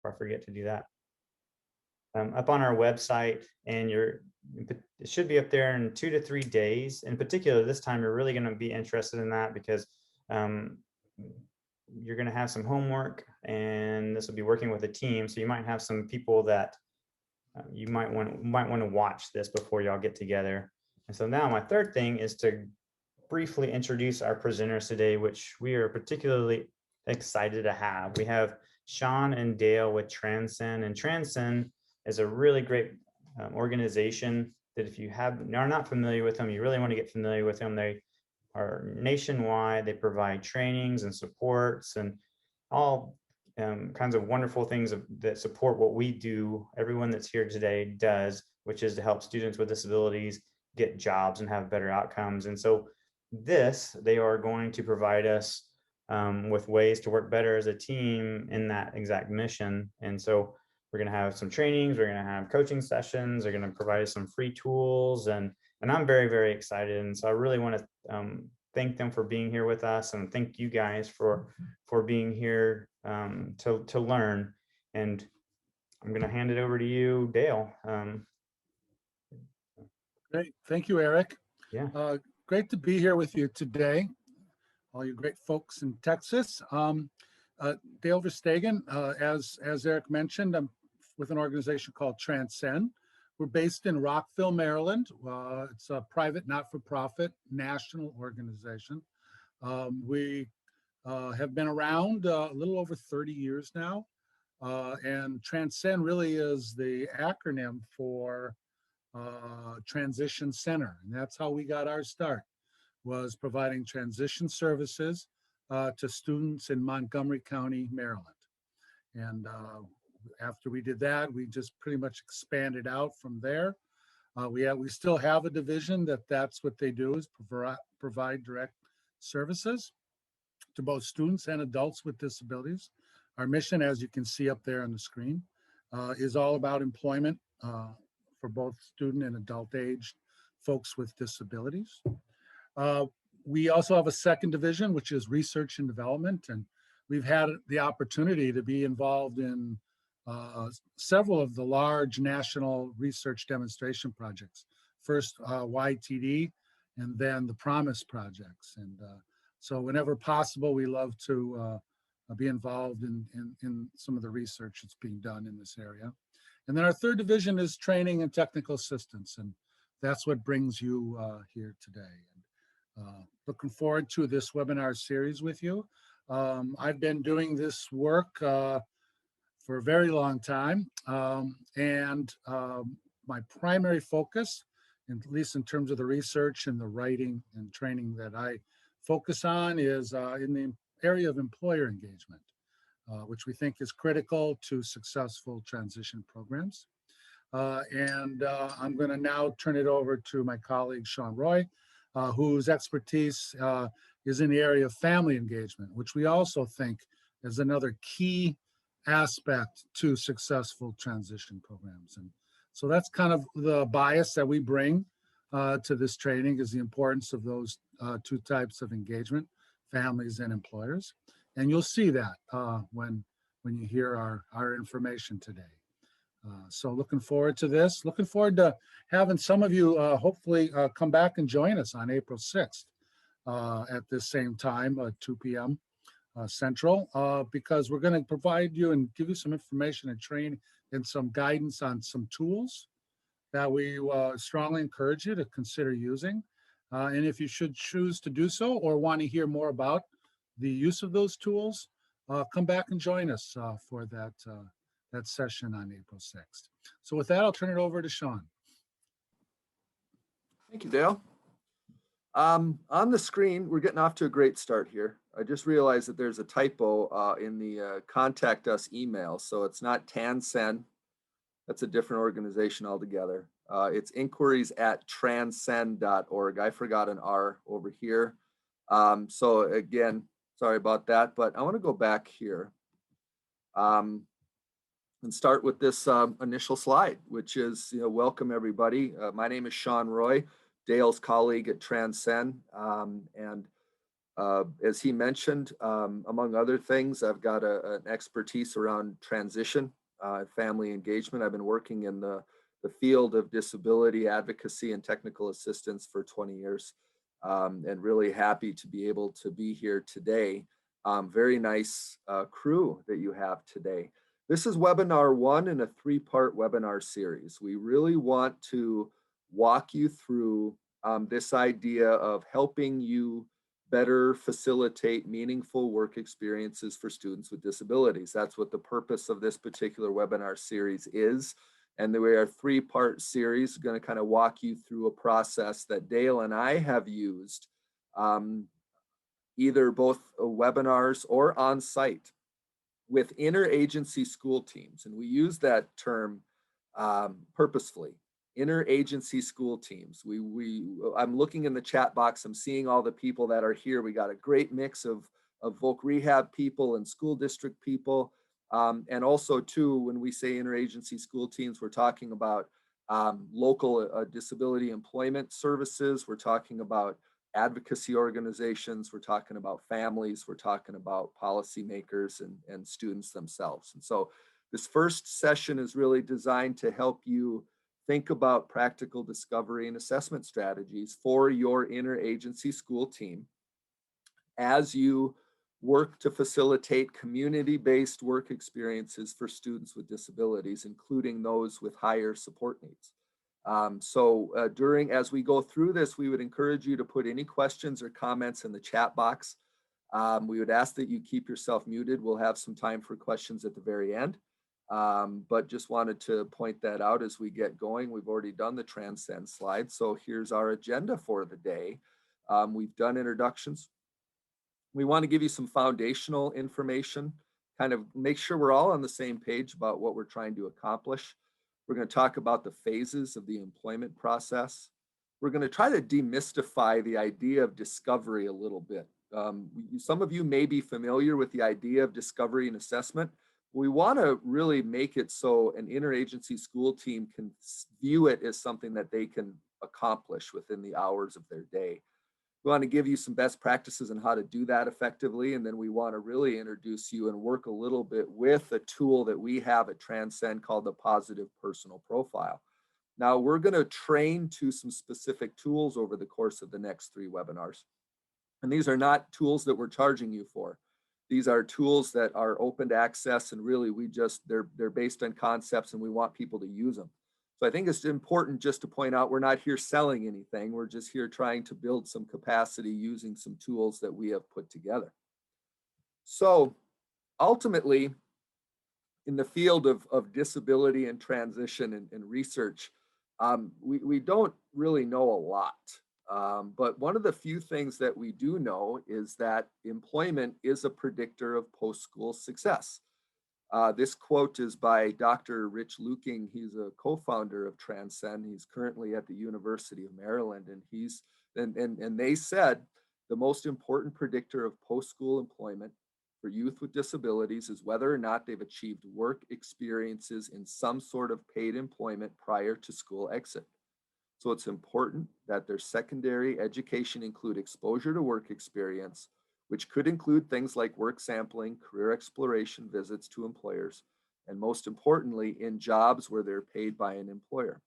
before I forget to do that. Up on our website, and it should be up there in 2 to 3 days. In particular, this time you're really going to be interested in that because um, you're going to have some homework, and this will be working with a team. So you might have some people that you might want to watch this before y'all get together. And so now my third thing is to briefly introduce our presenters today, which we are particularly excited to have. We have Sean and Dale with TransCen, and TransCen is a really great organization that if you are not familiar with them, you really want to get familiar with them. They are nationwide. They provide trainings and supports and all kinds of wonderful things that support what we do. Everyone that's here today does, which is to help students with disabilities get jobs and have better outcomes. And so they are going to provide us with ways to work better as a team in that exact mission. And so we're going to have some trainings, we're going to have coaching sessions, they're going to provide us some free tools, and I'm very, very excited. And so I really want to thank them for being here with us, and thank you guys for being here to learn. And I'm going to hand it over to you, Dale. Great, thank you, Eric. Yeah. Great to be here with you today, all you great folks in Texas. Dale Verstegen, as Eric mentioned, I'm with an organization called TransCen. We're based in Rockville, Maryland. It's a private, not-for-profit national organization. We have been around a little over 30 years now, and TransCen really is the acronym for Transition Center, and that's how we got our start, was providing transition services to students in Montgomery County, Maryland. And after we did that, we just pretty much expanded out from there. We still have a division that's what they do, is provide direct services to both students and adults with disabilities. Our mission, as you can see up there on the screen, is all about employment for both student and adult aged folks with disabilities. We also have a second division, which is research and development. And we've had the opportunity to be involved in several of the large national research demonstration projects. First YTD, and then the Promise projects. And so whenever possible, we love to be involved in some of the research that's being done in this area. And then our third division is training and technical assistance, and that's what brings you here today. And looking forward to this webinar series with you. I've been doing this work for a very long time, and my primary focus, at least in terms of the research and the writing and training that I focus on, is in the area of employer engagement, which we think is critical to successful transition programs. And I'm going to now turn it over to my colleague, Sean Roy, whose expertise is in the area of family engagement, which we also think is another key aspect to successful transition programs. And so that's kind of the bias that we bring to this training, is the importance of those two types of engagement, families and employers. And you'll see that when you hear our information today. So looking forward to this. Looking forward to having some of you hopefully come back and join us on April 6th at this same time, 2 p.m. Central, because we're going to provide you and give you some information and training and some guidance on some tools that we strongly encourage you to consider using. And if you should choose to do so or want to hear more about the use of those tools, come back and join us for that session on April 6th. So with that, I'll turn it over to Sean. Thank you, Dale. On the screen, we're getting off to a great start here. I just realized that there's a typo in the contact us email. So it's not TransCen. That's a different organization altogether. It's inquiries@transcen.org. I forgot an R over here. So again, sorry about that, but I want to go back here and start with this initial slide, which is, welcome everybody. My name is Sean Roy, Dale's colleague at TransCen. And as he mentioned, among other things, I've got an expertise around transition family engagement. I've been working in the field of disability advocacy and technical assistance for 20 years, and really happy to be able to be here today. Very nice crew that you have today. This is webinar 1 in a 3-part webinar series. We really want to walk you through this idea of helping you better facilitate meaningful work experiences for students with disabilities. That's what the purpose of this particular webinar series is. And we are a 3-part series, going to kind of walk you through a process that Dale and I have used, either both webinars or on site with interagency school teams. And we use that term purposefully. Interagency school teams. I'm looking in the chat box. I'm seeing all the people that are here. We got a great mix of voc rehab people and school district people. And also too, when we say interagency school teams, we're talking about local disability employment services. We're talking about advocacy organizations. We're talking about families. We're talking about policymakers and students themselves. And so this first session is really designed to help you think about practical discovery and assessment strategies for your interagency school team as you work to facilitate community-based work experiences for students with disabilities, including those with higher support needs. As we go through this, we would encourage you to put any questions or comments in the chat box. We would ask that you keep yourself muted. We'll have some time for questions at the very end. But just wanted to point that out as we get going. We've already done the TransCen slide. So here's our agenda for the day. We've done introductions. We want to give you some foundational information, kind of make sure we're all on the same page about what we're trying to accomplish. We're going to talk about the phases of the employment process. We're going to try to demystify the idea of discovery a little bit. Some of you may be familiar with the idea of discovery and assessment. We want to really make it so an interagency school team can view it as something that they can accomplish within the hours of their day. We want to give you some best practices on how to do that effectively. And then we want to really introduce you and work a little bit with a tool that we have at TransCen called the Positive Personal Profile. Now we're going to train to some specific tools over the course of the next 3 webinars. And these are not tools that we're charging you for. These are tools that are open to access, and really they're based on concepts, and we want people to use them. So I think it's important just to point out, we're not here selling anything. We're just here trying to build some capacity using some tools that we have put together. So ultimately, in the field of disability and transition and research, we don't really know a lot. But one of the few things that we do know is that employment is a predictor of post-school success. This quote is by Dr. Rich Luking. He's a co-founder of TransCen. He's currently at the University of Maryland, and they said the most important predictor of post-school employment for youth with disabilities is whether or not they've achieved work experiences in some sort of paid employment prior to school exit. So it's important that their secondary education include exposure to work experience, which could include things like work sampling, career exploration visits to employers, and most importantly, in jobs where they're paid by an employer.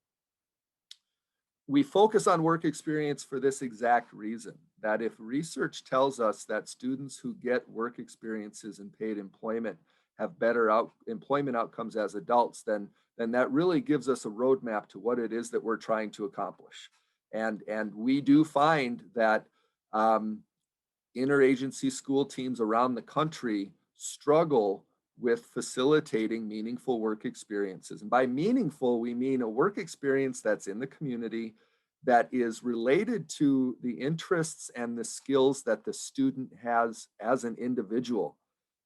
We focus on work experience for this exact reason, that if research tells us that students who get work experiences in paid employment have better employment outcomes as adults, then that really gives us a roadmap to what it is that we're trying to accomplish. And we do find that interagency school teams around the country struggle with facilitating meaningful work experiences. And by meaningful, we mean a work experience that's in the community, that is related to the interests and the skills that the student has as an individual,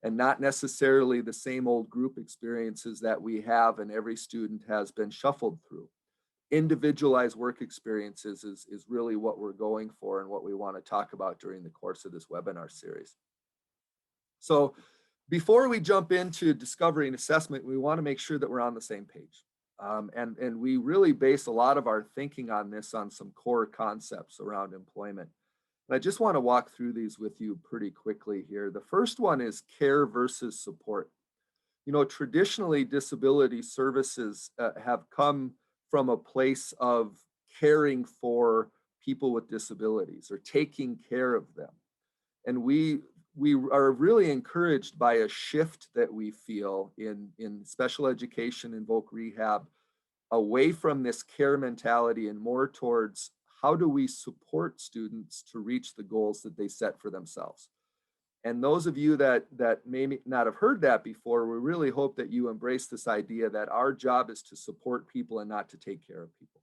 and not necessarily the same old group experiences that we have and every student has been shuffled through. Individualized work experiences is really what we're going for and what we want to talk about during the course of this webinar series. So before we jump into discovery and assessment, we want to make sure that we're on the same page. And we really base a lot of our thinking on this on some core concepts around employment. And I just want to walk through these with you pretty quickly here. The first one is care versus support. You know, traditionally, disability services have come from a place of caring for people with disabilities or taking care of them. And we are really encouraged by a shift that we feel in special education and voc rehab away from this care mentality and more towards how do we support students to reach the goals that they set for themselves. And those of you that may not have heard that before, we really hope that you embrace this idea that our job is to support people and not to take care of people.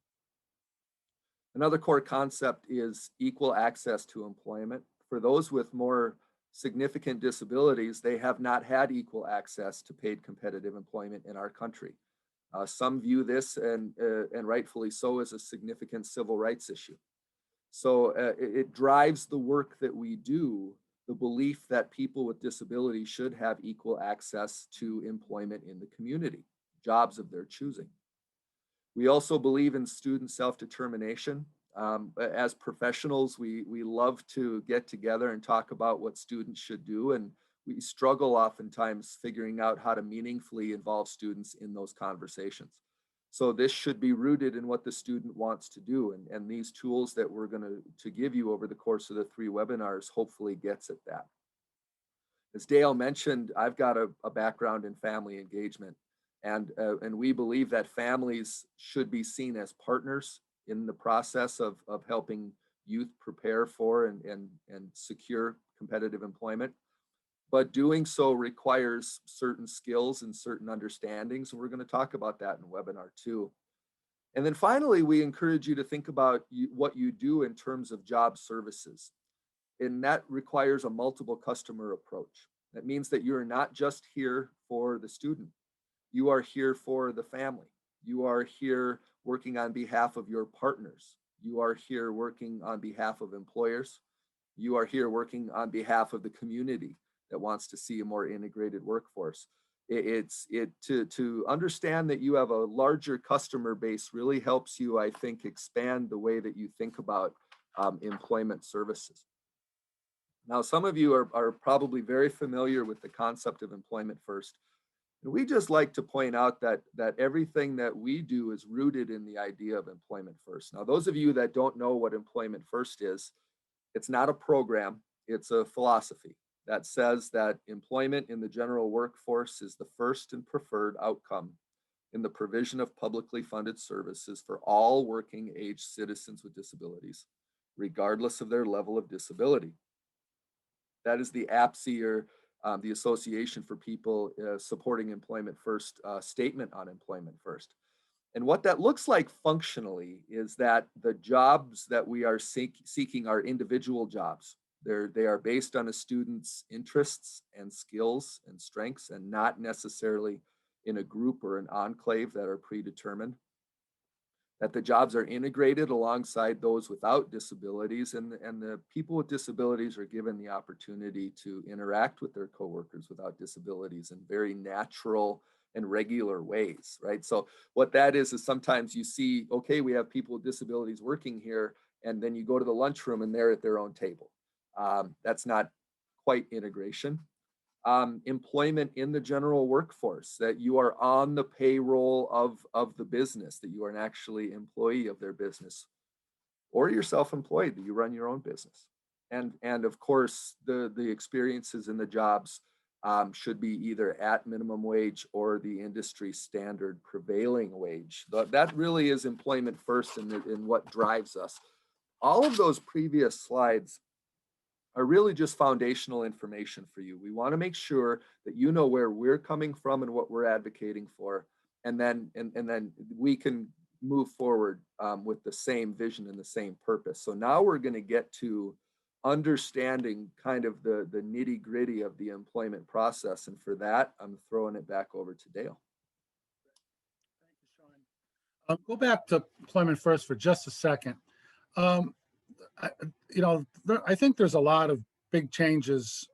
Another core concept is equal access to employment. For those with more significant disabilities, they have not had equal access to paid competitive employment in our country. Some view this, and rightfully so, as a significant civil rights issue. So it drives the work that we do, the belief that people with disabilities should have equal access to employment in the community, jobs of their choosing. We also believe in student self-determination. As professionals, we love to get together and talk about what students should do, and we struggle oftentimes figuring out how to meaningfully involve students in those conversations. So this should be rooted in what the student wants to do, and these tools that we're going to give you over the course of the 3 webinars hopefully gets at that. As Dale mentioned, I've got a background in family engagement, and we believe that families should be seen as partners in the process of helping youth prepare for and secure competitive employment. But doing so requires certain skills and certain understandings, and we're going to talk about that in webinar 2. And then finally, we encourage you to think about what you do in terms of job services. And that requires a multiple customer approach. That means that you're not just here for the student. You are here for the family. You are here working on behalf of your partners. You are here working on behalf of employers. You are here working on behalf of the community that wants to see a more integrated workforce. To understand that you have a larger customer base really helps you, I think, expand the way that you think about employment services. Now, some of you are probably very familiar with the concept of employment first. And we just like to point out that everything that we do is rooted in the idea of employment first. Now, those of you that don't know what employment first is, it's not a program, it's a philosophy that says that employment in the general workforce is the first and preferred outcome in the provision of publicly funded services for all working age citizens with disabilities, regardless of their level of disability. That is the APSE, or the Association for People Supporting Employment First statement on employment first. And what that looks like functionally is that the jobs that we are seeking are individual jobs. They are based on a student's interests and skills and strengths, and not necessarily in a group or an enclave that are predetermined. That the jobs are integrated alongside those without disabilities, and the people with disabilities are given the opportunity to interact with their coworkers without disabilities in very natural and regular ways, right? So what that is sometimes you see, okay, we have people with disabilities working here, and then you go to the lunchroom and they're at their own table. That's not quite integration. Employment in the general workforce, that you are on the payroll of the business, that you are an actually employee of their business, or you're self-employed, that you run your own business. And of course, the experiences in the jobs should be either at minimum wage or the industry standard prevailing wage. That really is employment first in what drives us. All of those previous slides are really just foundational information for you. We want to make sure that you know where we're coming from and what we're advocating for, and then we can move forward with the same vision and the same purpose. So now we're going to get to understanding kind of the nitty-gritty of the employment process, and for that, I'm throwing it back over to Dale. Thank you, Sean. Go back to employment first for just a second. I think there's a lot of big changes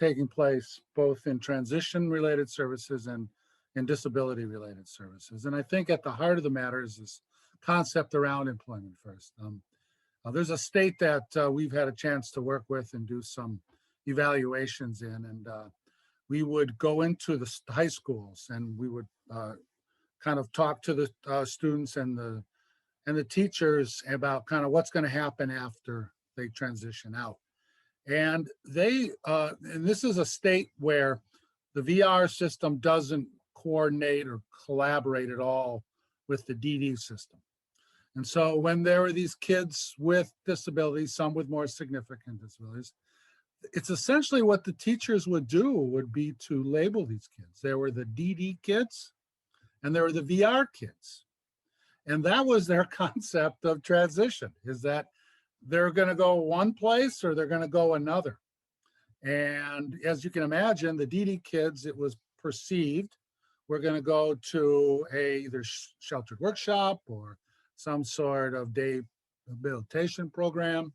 taking place, both in transition-related services and in disability-related services. And I think at the heart of the matter is this concept around employment first. There's a state that we've had a chance to work with and do some evaluations in, and we would go into the high schools and we would kind of talk to the students and the teachers about kind of what's going to happen after they transition out. And and this is a state where the VR system doesn't coordinate or collaborate at all with the DD system. And so when there were these kids with disabilities, some with more significant disabilities, it's essentially what the teachers would do would be to label these kids. There were the DD kids and there were the VR kids. And that was their concept of transition, is that they're going to go one place or they're going to go another. And as you can imagine, the DD kids, it was perceived, we're going to go to either sheltered workshop or some sort of day rehabilitation program.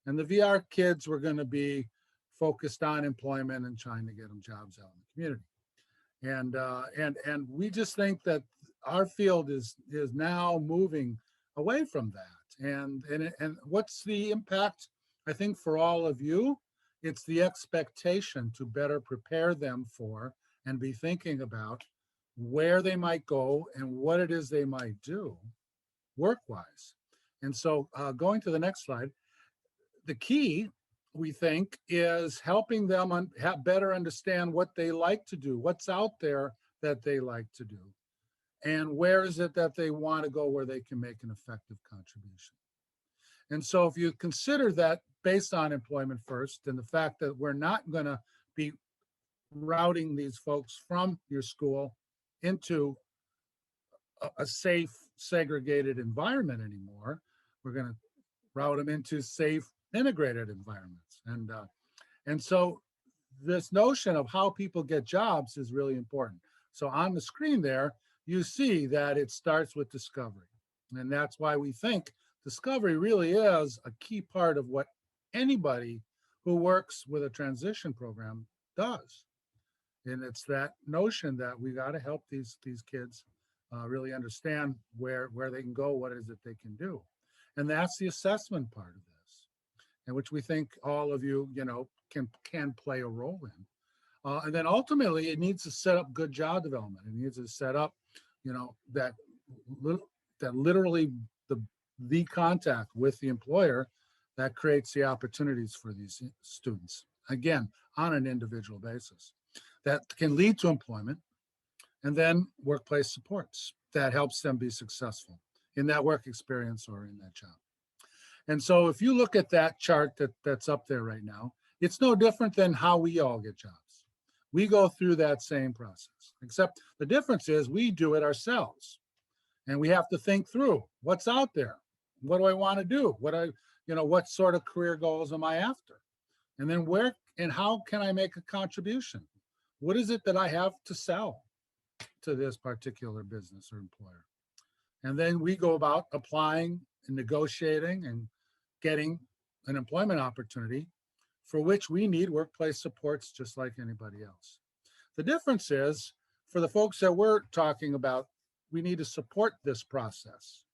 And the VR kids were going to be focused on employment and trying to get them jobs out in the community. And we just think that our field is now moving away from that. And what's the impact, I think, for all of you? It's the expectation to better prepare them for and be thinking about where they might go and what it is they might do work-wise. And so going to the next slide, the key, we think, is helping them better understand what they like to do, what's out there that they like to do, and where is it that they want to go where they can make an effective contribution. And so if you consider that based on employment first and the fact that we're not going to be routing these folks from your school into a safe, segregated environment anymore, we're going to route them into safe, integrated environments. And so this notion of how people get jobs is really important. So on the screen there, you see that it starts with discovery. And that's why we think discovery really is a key part of what anybody who works with a transition program does. And it's that notion that we got to help these kids really understand where they can go, what it is that they can do. And that's the assessment part of this, and which we think all of you, can play a role in. And then ultimately, it needs to set up good job development. It needs to set up, that literally the contact with the employer that creates the opportunities for these students, again, on an individual basis, that can lead to employment, and then workplace supports that helps them be successful in that work experience or in that job. And so if you look at that chart that's up there right now, it's no different than how we all get jobs. We go through that same process, except the difference is we do it ourselves. And we have to think through what's out there. What do I want to do? What sort of career goals am I after? And then where and how can I make a contribution? What is it that I have to sell to this particular business or employer? And then we go about applying and negotiating and getting an employment opportunity for which we need workplace supports just like anybody else. The difference is for the folks that we're talking about, we need to support this process.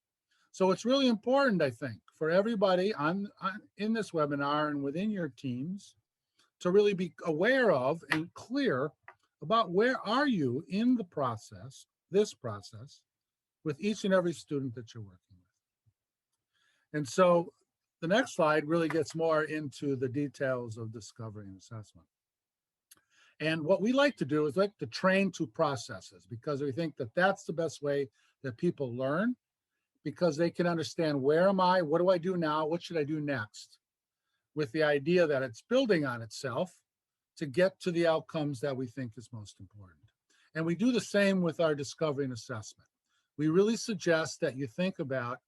So it's really important, I think, for everybody in this webinar and within your teams to really be aware of and clear about where are you in the process, this process, with each and every student that you're working with. And so the next slide really gets more into the details of discovery and assessment. And what we like to do is like to train to processes, because we think that that's the best way that people learn, because they can understand where am I, what do I do now, what should I do next, with the idea that it's building on itself to get to the outcomes that we think is most important. And we do the same with our discovery and assessment. We really suggest that you think about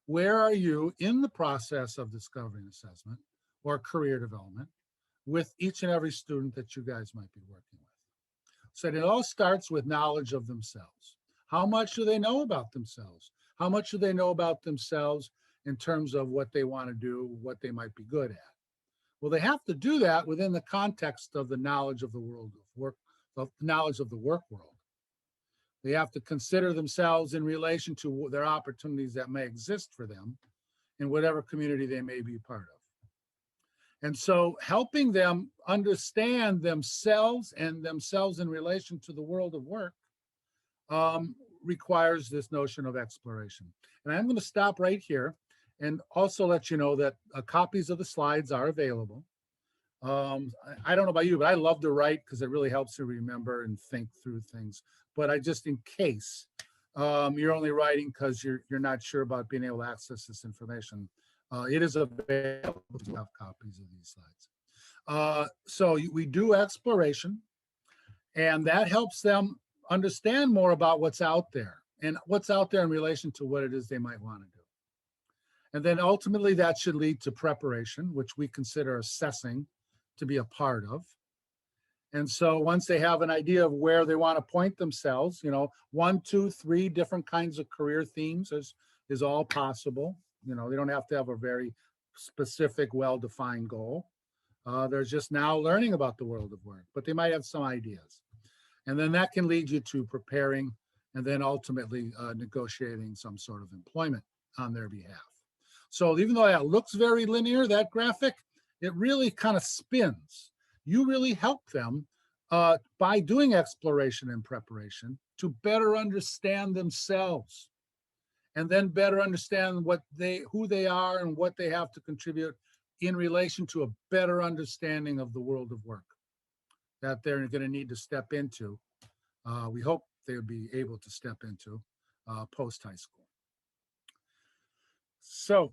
where are you in the process of discovery and assessment or career development with each and every student that you guys might be working with. So it all starts with knowledge of themselves. How much do they know about themselves? How much do they know about themselves in terms of what they want to do, what they might be good at? Well, they have to do that within the context of the knowledge of the world of work, of knowledge of the work world. They have to consider themselves in relation to their opportunities that may exist for them in whatever community they may be part of. And so helping them understand themselves and themselves in relation to the world of work requires this notion of exploration. And I'm going to stop right here and also let you know that copies of the slides are available. I don't know about you, but I love to write because it really helps you remember and think through things. But I just, in case you're only writing because you're not sure about being able to access this information, it is available to have copies of these slides. So we do exploration, and that helps them understand more about what's out there and what's out there in relation to what it is they might want to do. And then ultimately that should lead to preparation, which we consider assessing to be a part of. And so once they have an idea of where they want to point themselves, 1, 2, 3 different kinds of career themes is all possible. They don't have to have a very specific, well-defined goal. They're just now learning about the world of work, but they might have some ideas. And then that can lead you to preparing and then ultimately negotiating some sort of employment on their behalf. So even though that looks very linear, that graphic, it really kind of spins. You really help them by doing exploration and preparation to better understand themselves, and then better understand who they are and what they have to contribute in relation to a better understanding of the world of work that they're going to need to step into. We hope they'll be able to step into post high school. So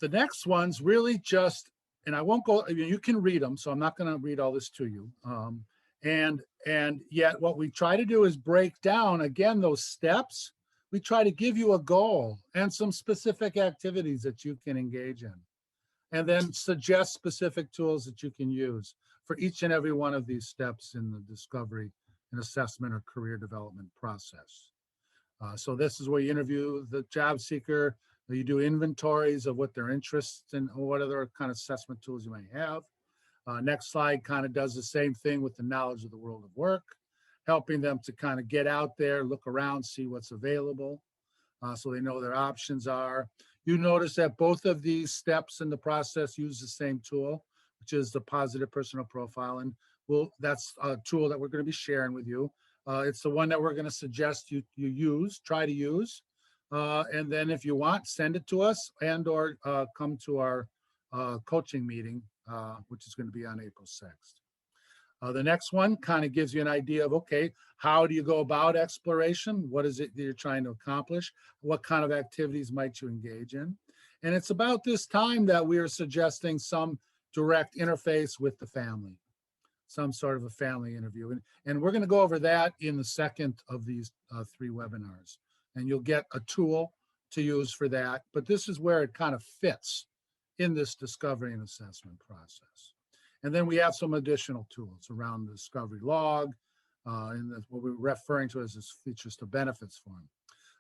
the next one's really just, and I won't go, you can read them, so I'm not going to read all this to you. And yet what we try to do is break down, again, those steps. We try to give you a goal and some specific activities that you can engage in, and then suggest specific tools that you can use for each and every one of these steps in the discovery and assessment or career development process. So this is where you interview the job seeker, you do inventories of what their interests and what other kind of assessment tools you might have. Next slide kind of does the same thing with the knowledge of the world of work, helping them to kind of get out there, look around, see what's available, so they know their options are. You notice that both of these steps in the process use the same tool, which is the positive personal profile. And that's a tool that we're going to be sharing with you. It's the one that we're going to suggest you try to use. And then if you want, send it to us and or come to our coaching meeting, which is going to be on April 6th. The next one kind of gives you an idea of, okay, how do you go about exploration? What is it that you're trying to accomplish? What kind of activities might you engage in? And it's about this time that we are suggesting some direct interface with the family, some sort of a family interview. And we're going to go over that in the second of these 3 webinars. And you'll get a tool to use for that. But this is where it kind of fits in this discovery and assessment process. And then we have some additional tools around the discovery log, and what we're referring to as this features to benefits form.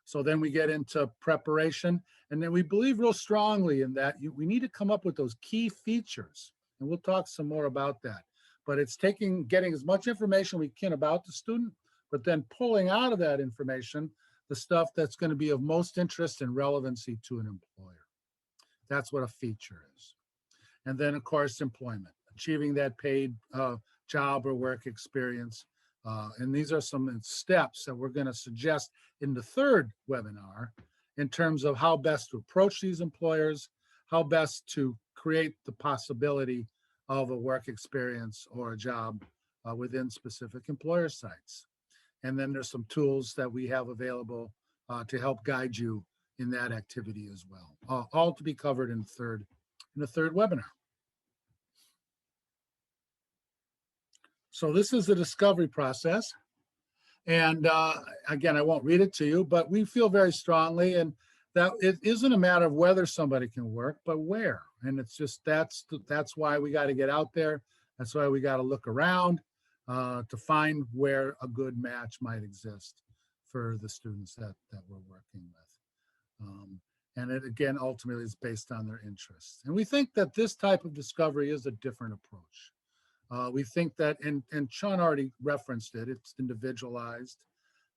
So then we get into preparation, and then we believe real strongly in that we need to come up with those key features, and we'll talk some more about that. But it's getting as much information we can about the student, but then pulling out of that information the stuff that's going to be of most interest and relevancy to an employer. That's what a feature is. And then, of course, employment, achieving that paid job or work experience. And these are some steps that we're going to suggest in the 3rd webinar in terms of how best to approach these employers, how best to create the possibility of a work experience or a job within specific employer sites. And then there's some tools that we have available to help guide you in that activity as well, all to be covered in the third webinar. So this is the discovery process. And again, I won't read it to you, but we feel very strongly and that it isn't a matter of whether somebody can work, but where. And it's just, that's why we got to get out there. That's why we got to look around to find where a good match might exist for the students that we're working with. And it, again, ultimately is based on their interests. And we think that this type of discovery is a different approach. We think that, and Sean already referenced it, it's individualized.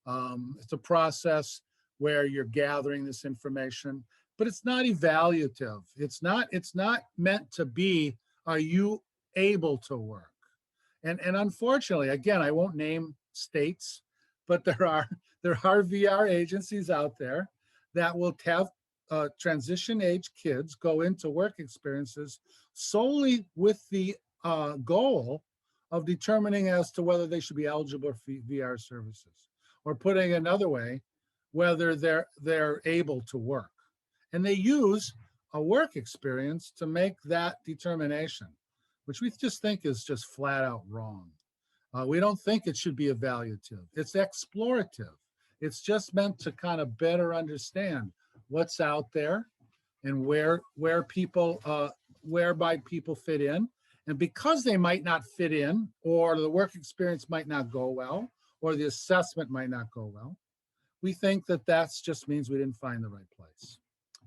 It's a process where you're gathering this information, but it's not evaluative. It's not meant to be Are you able to work? And unfortunately, again, I won't name states, but there are VR agencies out there that will have transition age kids go into work experiences solely with the goal of determining as to whether they should be eligible for VR services, or putting it another way, whether they're able to work. And they use a work experience to make that determination, which we just think is just flat out wrong. We don't think it should be evaluative. It's explorative. It's just meant to kind of better understand what's out there and where people whereby people fit in. And because they might not fit in, or the work experience might not go well, or the assessment might not go well, we think that that's just means we didn't find the right place,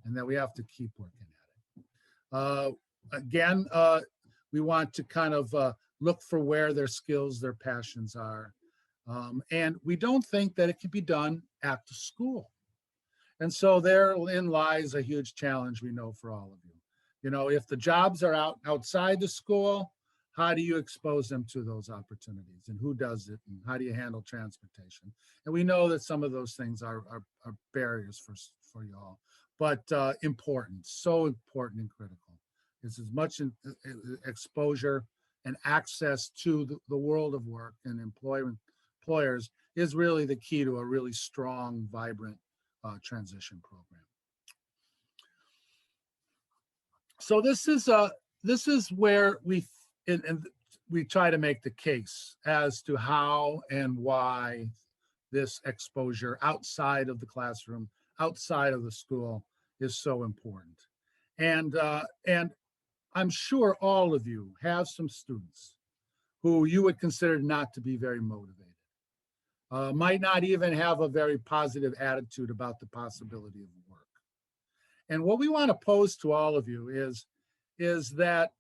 and that we have to keep working at it. Again, we want to kind of look for where their skills, their passions are. And we don't think that it can be done at the school. And so therein lies a huge challenge, we know, for all of you. You know, if the jobs are outside the school, how do you expose them to those opportunities, and who does it, and how do you handle transportation? And we know that some of those things are barriers for you all, but important, so important and critical. It's as much exposure and access to the world of work and employers is really the key to a really strong, vibrant transition program. So this is where we try to make the case as to how and why this exposure outside of the classroom, outside of the school, is so important. And I'm sure all of you have some students who you would consider not to be very motivated, might not even have a very positive attitude about the possibility of work. And what we want to pose to all of you is that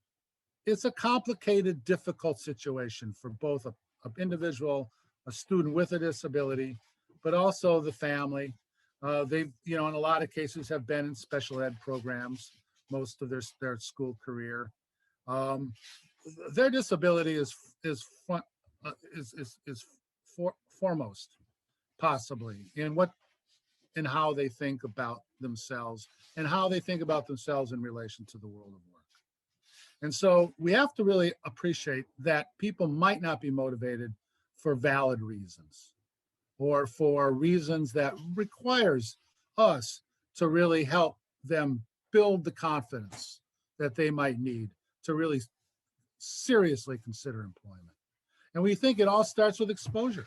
it's a complicated, difficult situation for both an individual, a student with a disability, but also the family. They've, in a lot of cases, have been in special ed programs most of their school career. Their disability is foremost, possibly, in how they think about themselves, and how they think about themselves in relation to the world of work. And so we have to really appreciate that people might not be motivated for valid reasons, or for reasons that requires us to really help them build the confidence that they might need to really seriously consider employment. And we think it all starts with exposure,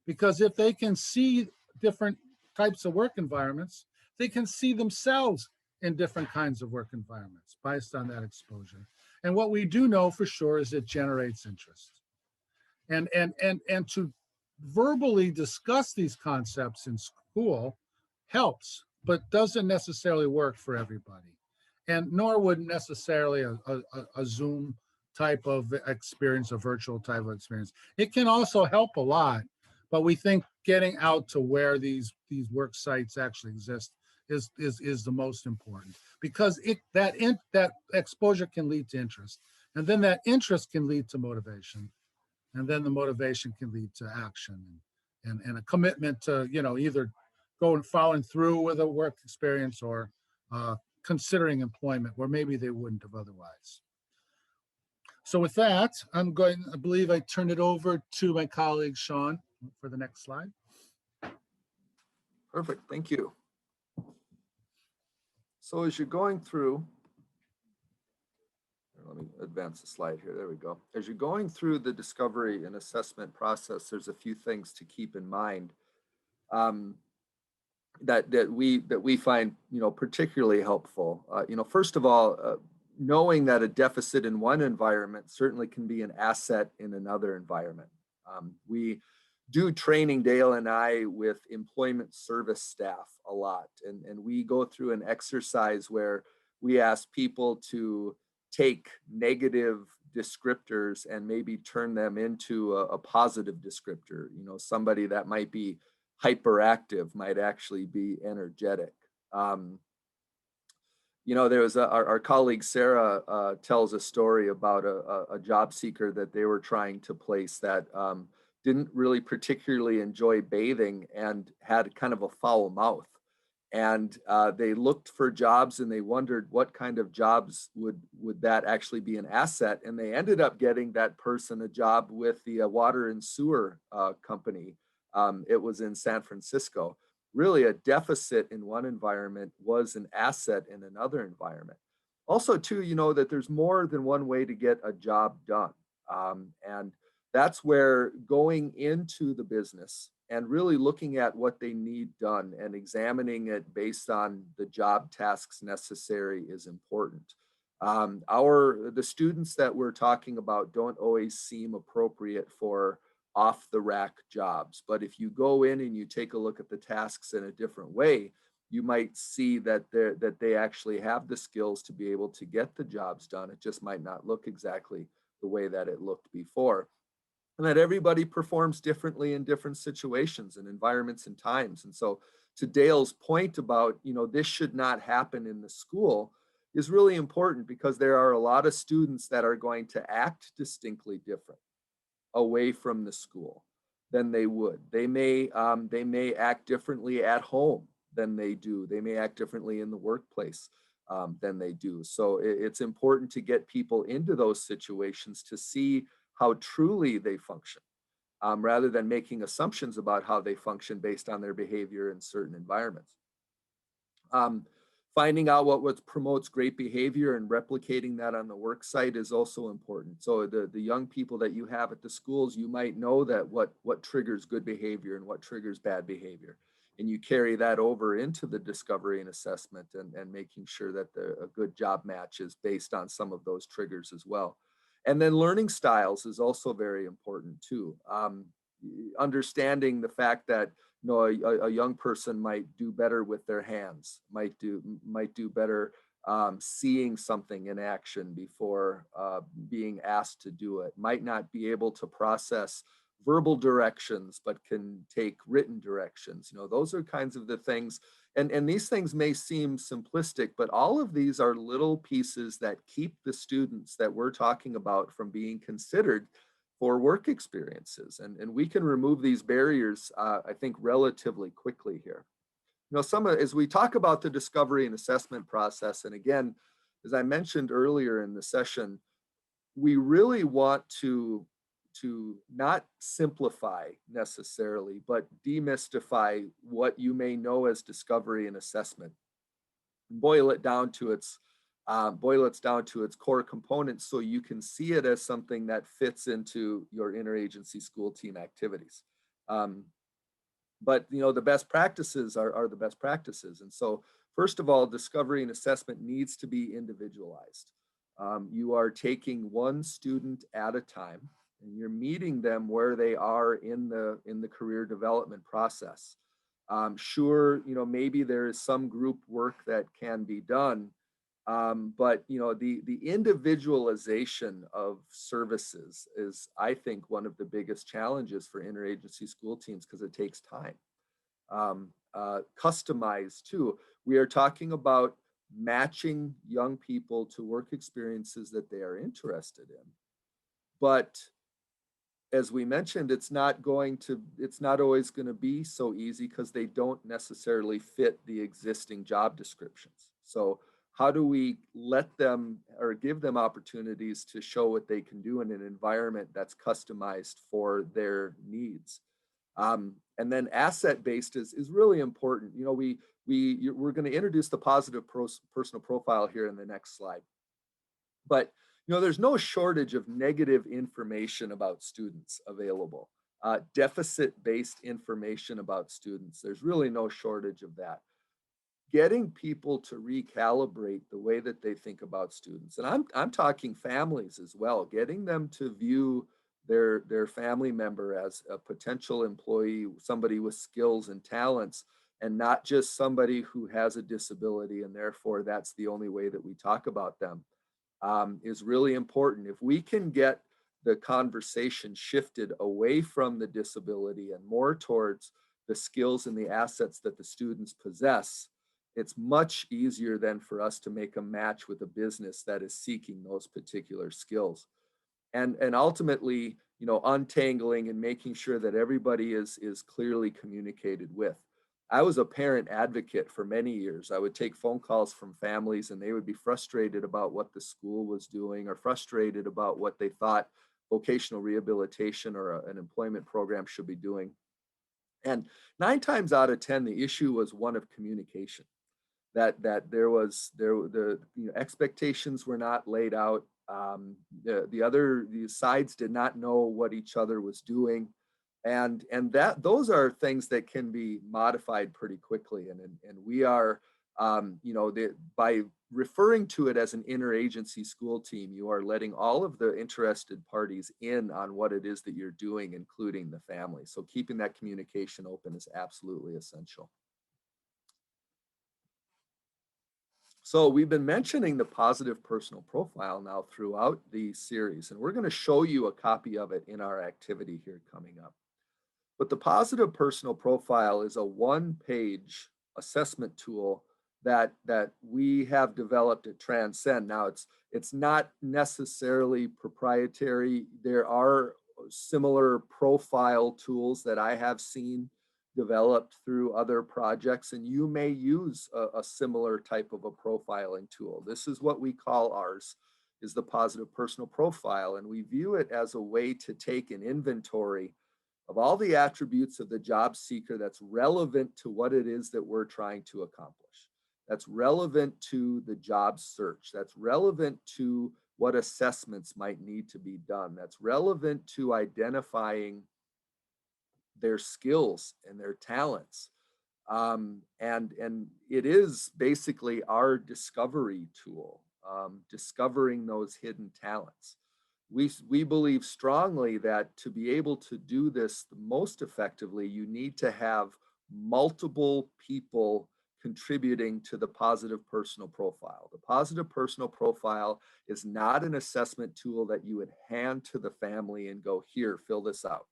because if they can see different types of work environments, they can see themselves in different kinds of work environments based on that exposure. And what we do know for sure is it generates interest. And to verbally discuss these concepts in school helps, but doesn't necessarily work for everybody. And nor would necessarily a Zoom type of experience, a virtual type of experience. It can also help a lot, but we think getting out to where these work sites actually exist is the most important, because that exposure can lead to interest, and then that interest can lead to motivation, and then the motivation can lead to action and a commitment to either following through with a work experience, or considering employment where maybe they wouldn't have otherwise. So with that, I believe I turn it over to my colleague Sean for the next slide. Perfect, thank you. So as you're going through, let me advance the slide here, there we go. As you're going through the discovery and assessment process, there's a few things to keep in mind that we find particularly helpful. First of all, knowing that a deficit in one environment certainly can be an asset in another environment. We do training, Dale and I, with employment service staff a lot. And we go through an exercise where we ask people to take negative descriptors and maybe turn them into a positive descriptor. Somebody that might be hyperactive might actually be energetic. You know, there was our colleague Sarah tells a story about a job seeker that they were trying to place that didn't really particularly enjoy bathing and had kind of a foul mouth. And they looked for jobs and they wondered what kind of jobs would that actually be an asset. And they ended up getting that person a job with the water and sewer company. It was in San Francisco. Really, a deficit in one environment was an asset in another environment. Also, too, you know that there's more than one way to get a job done. And that's where going into the business and really looking at what they need done and examining it based on the job tasks necessary is important. The students that we're talking about don't always seem appropriate for off the rack jobs, but if you go in and you take a look at the tasks in a different way, you might see that they actually have the skills to be able to get the jobs done. It just might not look exactly the way that it looked before, and that everybody performs differently in different situations and environments and times. And so to Dale's point about, you know, this should not happen in the school is really important, because there are a lot of students that are going to act distinctly different away from the school than they would. They may act differently at home than they do. They may act differently in the workplace than they do. So it's important to get people into those situations to see how truly they function, rather than making assumptions about how they function based on their behavior in certain environments. Finding out what promotes great behavior and replicating that on the work site is also important. So the young people that you have at the schools, you might know that what triggers good behavior and what triggers bad behavior. And you carry that over into the discovery and assessment, and making sure that a good job match is based on some of those triggers as well. And then learning styles is also very important too. Understanding the fact that, you know, a young person might do better with their hands, might do better seeing something in action before being asked to do it, might not be able to process verbal directions but can take written directions. You know, those are kinds of the things, and these things may seem simplistic, but all of these are little pieces that keep the students that we're talking about from being considered for work experiences. And we can remove these barriers, I think, relatively quickly here. You know, as we talk about the discovery and assessment process, and again, as I mentioned earlier in the session, we really want to not simplify necessarily, but demystify what you may know as discovery and assessment. Boil it down to its core components, so you can see it as something that fits into your interagency school team activities. But you know, the best practices are the best practices. And so first of all, discovery and assessment needs to be individualized. You are taking one student at a time, and you're meeting them where they are in the career development process. Sure, you know, maybe there is some group work that can be done, but you know, the individualization of services is, I think, one of the biggest challenges for interagency school teams, because it takes time. Customized too. We are talking about matching young people to work experiences that they are interested in, but as we mentioned, it's not always going to be so easy, because they don't necessarily fit the existing job descriptions. So how do we let them, or give them, opportunities to show what they can do in an environment that's customized for their needs? And then asset-based is really important. You know, we're going to introduce the positive personal profile here in the next slide. But you know, there's no shortage of negative information about students available. Deficit-based information about students, there's really no shortage of that. Getting people to recalibrate the way that they think about students, and I'm talking families as well, getting them to view their family member as a potential employee, somebody with skills and talents, and not just somebody who has a disability, and therefore that's the only way that we talk about them. Is really important. If we can get the conversation shifted away from the disability and more towards the skills and the assets that the students possess, it's much easier then for us to make a match with a business that is seeking those particular skills. And ultimately, you know, untangling and making sure that everybody is clearly communicated with. I was a parent advocate for many years. I would take phone calls from families and they would be frustrated about what the school was doing or frustrated about what they thought vocational rehabilitation or an employment program should be doing. And 9 times out of 10, the issue was one of communication. That the expectations were not laid out. The sides did not know what each other was doing, and that those are things that can be modified pretty quickly. And we are, by referring to it as an interagency school team, you are letting all of the interested parties in on what it is that you're doing, including the family. So keeping that communication open is absolutely essential. So we've been mentioning the positive personal profile now throughout the series, and we're going to show you a copy of it in our activity here coming up. But the positive personal profile is a one-page assessment tool that we have developed at TransCen. Now it's not necessarily proprietary. There are similar profile tools that I have seen developed through other projects, and you may use a similar type of a profiling tool. This is what we call ours, is the positive personal profile, and we view it as a way to take an inventory of all the attributes of the job seeker that's relevant to what it is that we're trying to accomplish, that's relevant to the job search, that's relevant to what assessments might need to be done, that's relevant to identifying their skills and their talents. And it is basically our discovery tool, discovering those hidden talents. We believe strongly that to be able to do this most effectively, you need to have multiple people contributing to the positive personal profile. The positive personal profile is not an assessment tool that you would hand to the family and go, here, fill this out,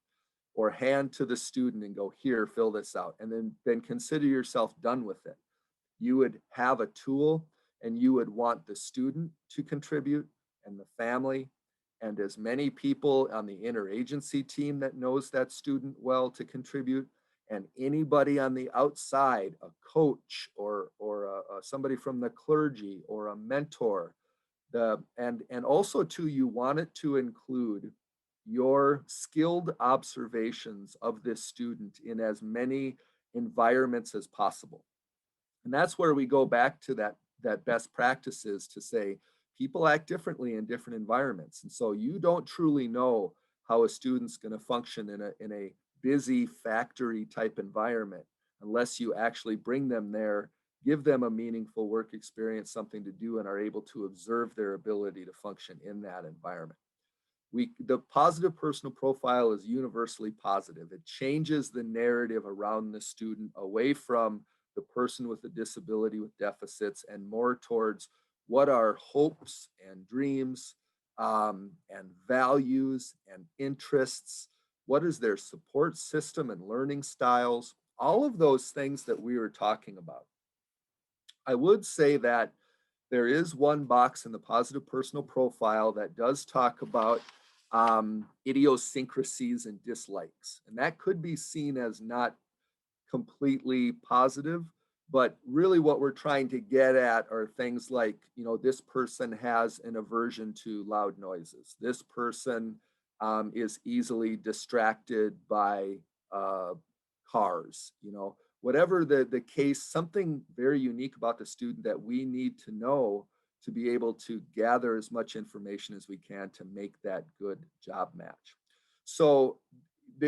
or hand to the student and go, here, fill this out, and then consider yourself done with it. You would have a tool and you would want the student to contribute and the family and as many people on the interagency team that knows that student well to contribute, and anybody on the outside, a coach or somebody from the clergy or a mentor. And also too, you want it to include your skilled observations of this student in as many environments as possible. And that's where we go back to that best practices to say people act differently in different environments. And so you don't truly know how a student's going to function in a busy factory type environment unless you actually bring them there, give them a meaningful work experience, something to do, and are able to observe their ability to function in that environment. The positive personal profile is universally positive. It changes the narrative around the student away from the person with a disability with deficits and more towards what are hopes and dreams and values and interests. What is their support system and learning styles? All of those things that we were talking about. I would say that there is one box in the positive personal profile that does talk about idiosyncrasies and dislikes. And that could be seen as not completely positive, but really what we're trying to get at are things like, this person has an aversion to loud noises. This person is easily distracted by cars, whatever the case, something very unique about the student that we need to know to be able to gather as much information as we can to make that good job match. So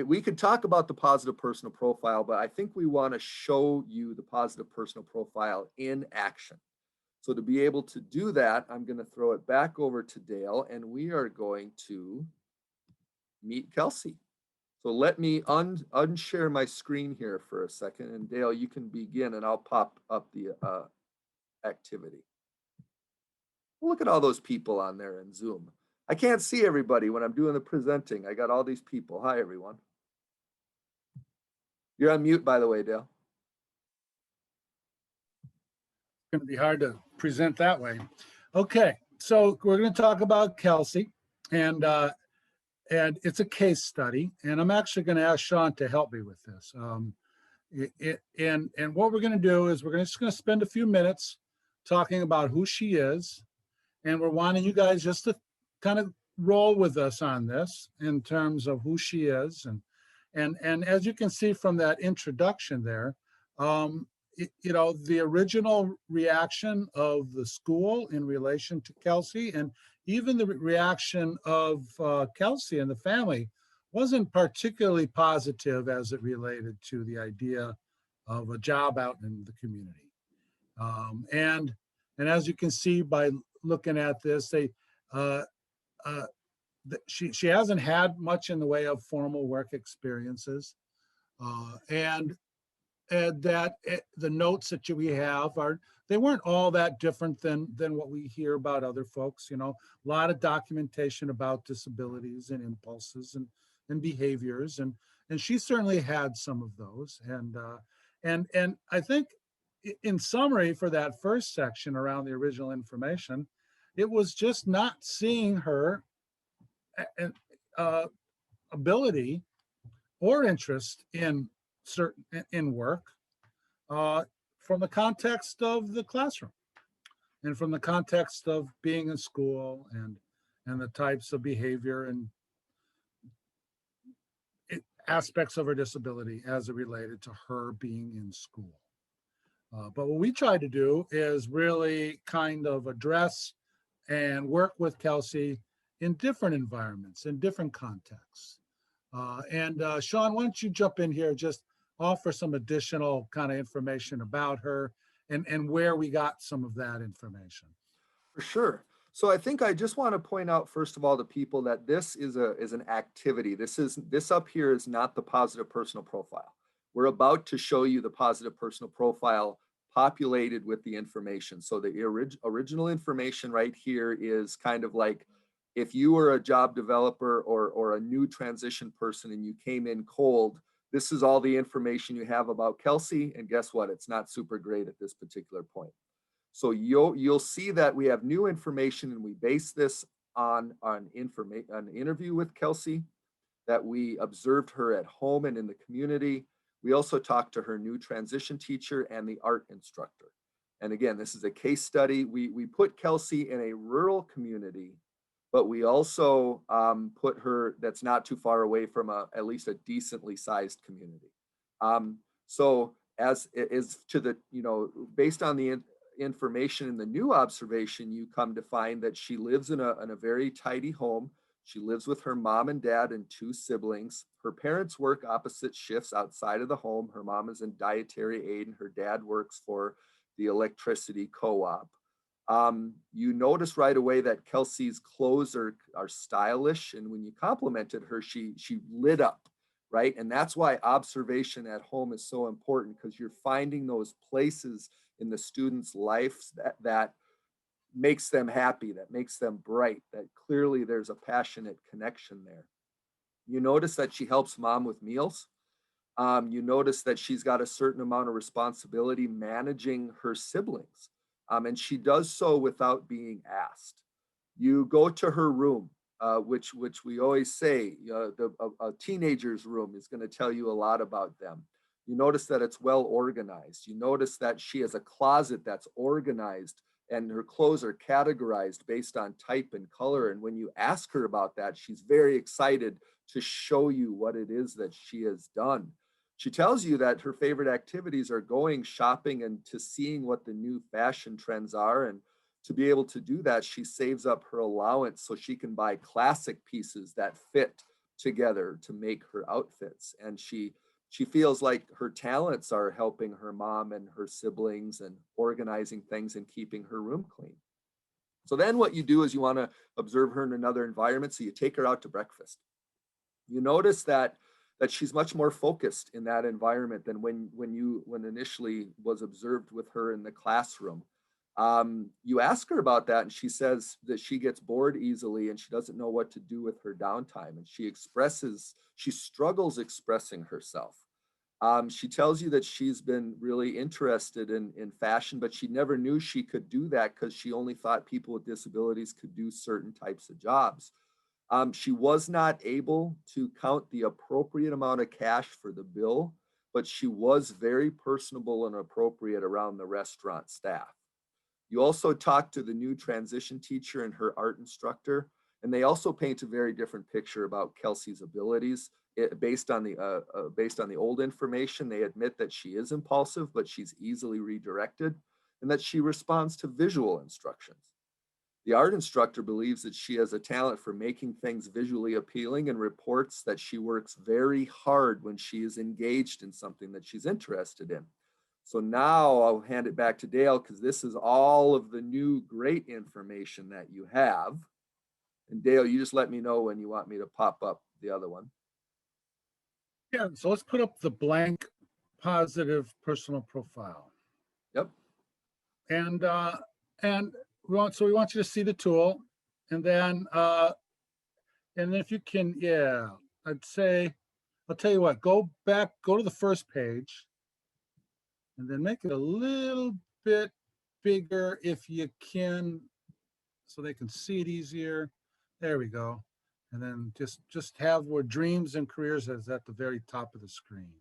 we could talk about the positive personal profile, but I think we want to show you the positive personal profile in action. So to be able to do that, I'm going to throw it back over to Dale, and we are going to meet Kelsey. So let me unshare my screen here for a second, and Dale, you can begin, and I'll pop up the activity. Look at all those people on there in Zoom. I can't see everybody when I'm doing the presenting. I got all these people. Hi, everyone. You're on mute, by the way, Dale. Going to be hard to present that way. Okay, so we're going to talk about Kelsey, and it's a case study, and I'm actually going to ask Sean to help me with this. And what we're going to do is we're just going to spend a few minutes talking about who she is, and we're wanting you guys just to kind of roll with us on this in terms of who she is, and as you can see from that introduction there, you know, the original reaction of the school in relation to Kelsey, and even the reaction of Kelsey and the family, wasn't particularly positive as it related to the idea of a job out in the community. And as you can see by looking at this, uh, she hasn't had much in the way of formal work experiences, and that the notes that we have they weren't all that different than what we hear about other folks. You know, a lot of documentation about disabilities and impulses and behaviors, and she certainly had some of those. And I think in summary for that first section around the original information, it was just not seeing her uh, ability or interest in certain in work, from the context of the classroom and from the context of being in school, and the types of behavior and aspects of her disability as it related to her being in school. But what we tried to do is really kind of address and work with Kelsey in different environments, in different contexts. And Sean, why don't you jump in here, just offer some additional kind of information about her and where we got some of that information. For sure. So I think I just want to point out, first of all, to people that this is an activity. This up here is not the positive personal profile. We're about to show you the positive personal profile populated with the information. So the original information right here is kind of like if you were a job developer or a new transition person and you came in cold, this is all the information you have about Kelsey. And guess what? It's not super great at this particular point. So you'll see that we have new information, and we base this on an interview with Kelsey, that we observed her at home and in the community. We also talked to her new transition teacher and the art instructor. And again, this is a case study. We put Kelsey in a rural community, but we also put her that's not too far away from at least a decently sized community. So as is to the, you know, based on the information in the new observation, you come to find that she lives in a very tidy home. She lives with her mom and dad and two siblings. Her parents work opposite shifts outside of the home. Her mom is in dietary aid and her dad works for the electricity co-op. You notice right away that Kelsey's clothes are stylish, and when you complimented her, she lit up, right? And that's why observation at home is so important, because you're finding those places in the students' lives that makes them happy, that makes them bright, that clearly there's a passionate connection there. You notice that she helps mom with meals. You notice that she's got a certain amount of responsibility managing her siblings, and she does so without being asked. You go to her room, which we always say, a teenager's room is going to tell you a lot about them. You notice that it's well organized. You notice that she has a closet that's organized and her clothes are categorized based on type and color. And when you ask her about that, she's very excited to show you what it is that she has done. She tells you that her favorite activities are going shopping and to seeing what the new fashion trends are. And to be able to do that, she saves up her allowance so she can buy classic pieces that fit together to make her outfits. And she feels like her talents are helping her mom and her siblings and organizing things and keeping her room clean. So then what you do is you want to observe her in another environment. So you take her out to breakfast. You notice that she's much more focused in that environment than when initially was observed with her in the classroom. You ask her about that, and she says that she gets bored easily and she doesn't know what to do with her downtime. And she struggles expressing herself. She tells you that she's been really interested in fashion, but she never knew she could do that because she only thought people with disabilities could do certain types of jobs. She was not able to count the appropriate amount of cash for the bill, but she was very personable and appropriate around the restaurant staff. You also talk to the new transition teacher and her art instructor, and they also paint a very different picture about Kelsey's abilities. Based on the old information, they admit that she is impulsive, but she's easily redirected, and that she responds to visual instructions. The art instructor believes that she has a talent for making things visually appealing and reports that she works very hard when she is engaged in something that she's interested in. So now I'll hand it back to Dale because this is all of the new great information that you have. And Dale, you just let me know when you want me to pop up the other one. Yeah, so let's put up the blank positive personal profile. Yep. And we want you to see the tool, and then if you can, yeah, I'd say, I'll tell you what, go to the first page, and then make it a little bit bigger if you can, so they can see it easier. There we go. And then just have where dreams and careers is at the very top of the screen.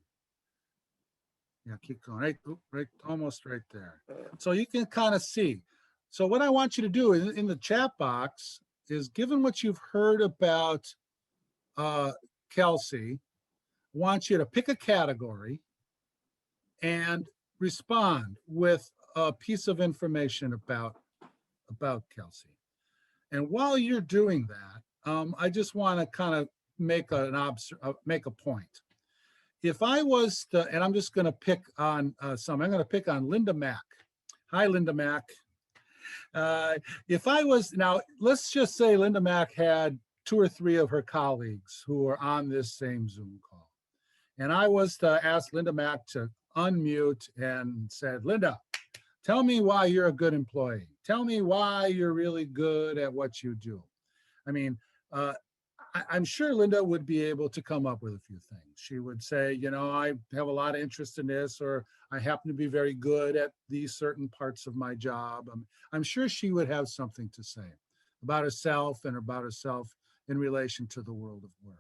Yeah, keep going, right, almost right there. So you can kind of see. So what I want you to do in the chat box is, given what you've heard about Kelsey, I want you to pick a category and respond with a piece of information about Kelsey. And while you're doing that, I just want to kind of make a point. If I was to, and I'm just going to pick on I'm going to pick on Linda Mack. Hi, Linda Mack. If I was, now let's just say Linda Mack had 2 or 3 of her colleagues who were on this same Zoom call. And I was to ask Linda Mack to unmute and said, Linda, tell me why you're a good employee. Tell me why you're really good at what you do. I mean, I'm sure Linda would be able to come up with a few things. She would say, you know, I have a lot of interest in this, or I happen to be very good at these certain parts of my job. I'm sure she would have something to say about herself and about herself in relation to the world of work.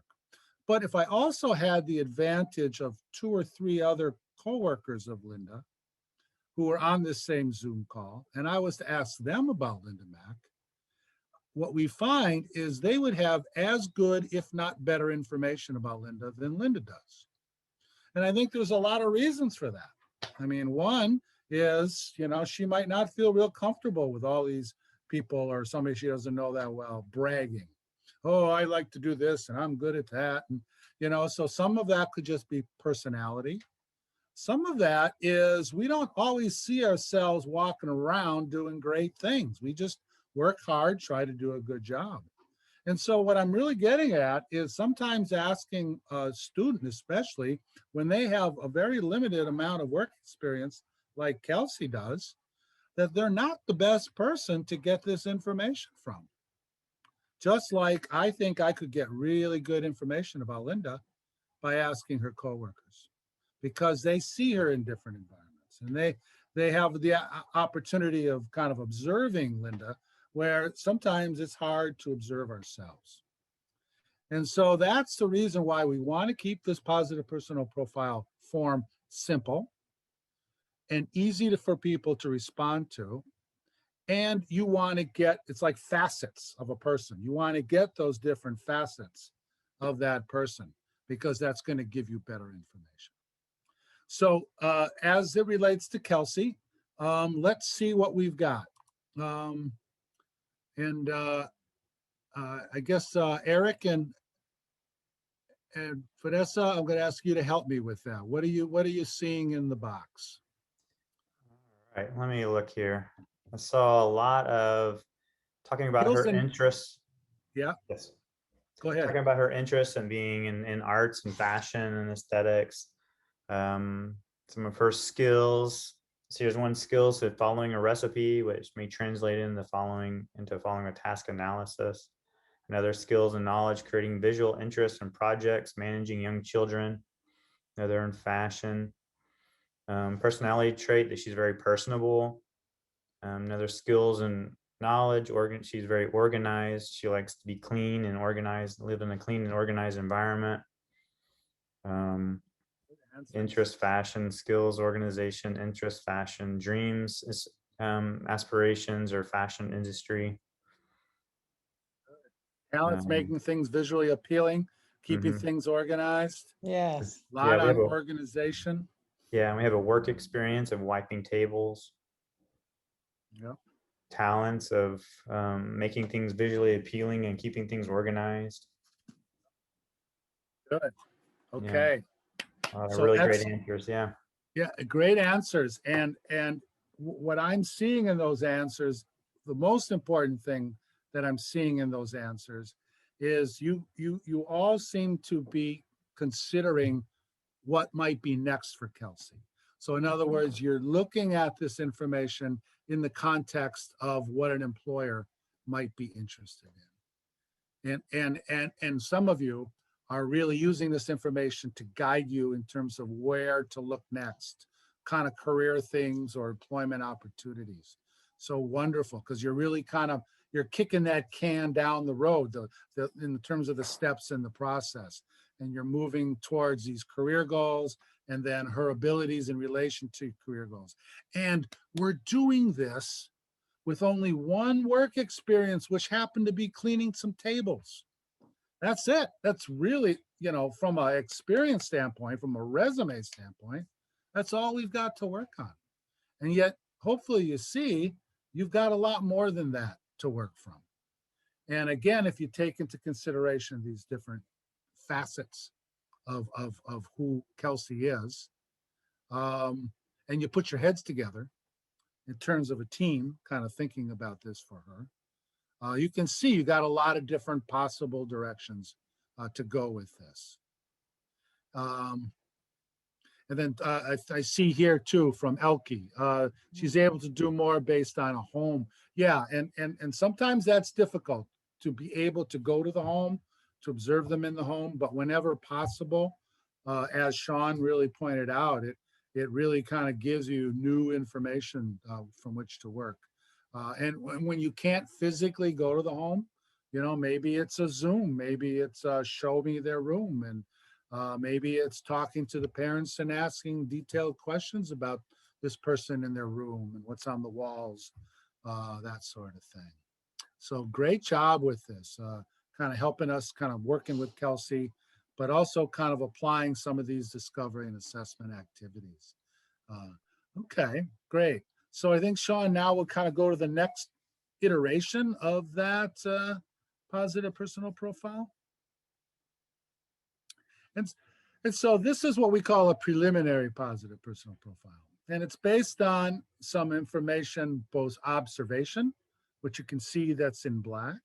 But if I also had the advantage of 2 or 3 other coworkers of Linda who were on this same Zoom call, and I was to ask them about Linda Mack, what we find is they would have as good, if not better, information about Linda than Linda does. And I think there's a lot of reasons for that. I mean, one is, you know, she might not feel real comfortable with all these people or somebody she doesn't know that well bragging. Oh, I like to do this and I'm good at that. And, you know, so some of that could just be personality. Some of that is we don't always see ourselves walking around doing great things. We just work hard, try to do a good job. And so what I'm really getting at is sometimes asking a student, especially when they have a very limited amount of work experience like Kelsey does, that they're not the best person to get this information from. Just like I think I could get really good information about Linda by asking her coworkers, because they see her in different environments and they have the opportunity of kind of observing Linda, where sometimes it's hard to observe ourselves. And so that's the reason why we want to keep this positive personal profile form simple and easy for people to respond to. And you want to get, it's like facets of a person. You want to get those different facets of that person, because that's going to give you better information. So as it relates to Kelsey, let's see what we've got. I guess Eric and Vanessa, I'm going to ask you to help me with that. What are you seeing in the box? All right, let me look here. I saw a lot of talking about her interests. Yeah. Yes. Go ahead. Talking about her interests and being in arts and fashion and aesthetics. Some of her skills. So here's one skill. So following a recipe, which may translate into following a task analysis. And other skills and knowledge, creating visual interest in projects, managing young children. Another in fashion. Personality trait that she's very personable. Another skills and knowledge. She's very organized. She likes to be clean and organized, live in a clean and organized environment. Um, interest, fashion, skills, organization, interest, fashion, dreams, aspirations, or fashion industry. Talent's making things visually appealing, keeping things organized, Yes. a lot on organization. Yeah, we have a work experience of wiping tables. Yep. Talents of making things visually appealing and keeping things organized. Good. Okay. So really great answers. Yeah. Yeah, great answers. And what I'm seeing in those answers, the most important thing that I'm seeing in those answers is you all seem to be considering what might be next for Kelsey. So in other words, you're looking at this information in the context of what an employer might be interested in. And some of you are really using this information to guide you in terms of where to look next, kind of career things or employment opportunities. So wonderful, because you're really you're kicking that can down the road in terms of the steps in the process. And you're moving towards these career goals and then her abilities in relation to career goals. And we're doing this with only one work experience, which happened to be cleaning some tables. That's it. That's really, from an experience standpoint, from a resume standpoint, that's all we've got to work on. And yet, hopefully you see, you've got a lot more than that to work from. And again, if you take into consideration these different facets of who Kelsey is, and you put your heads together in terms of a team, kind of thinking about this for her, you can see you got a lot of different possible directions to go with this. And then I see here too from Elke, she's able to do more based on a home. Yeah, and sometimes that's difficult to be able to go to the home, to observe them in the home, but whenever possible, as Sean really pointed out, it really kind of gives you new information from which to work. And when you can't physically go to the home, maybe it's a Zoom, maybe it's show me their room, and maybe it's talking to the parents and asking detailed questions about this person in their room and what's on the walls, that sort of thing. So great job with this, kind of helping us, kind of working with Kelsey, but also kind of applying some of these discovery and assessment activities. Okay, great. So I think, Sean, now we'll kind of go to the next iteration of that positive personal profile. And so this is what we call a preliminary positive personal profile. And it's based on some information, both observation, which you can see that's in black,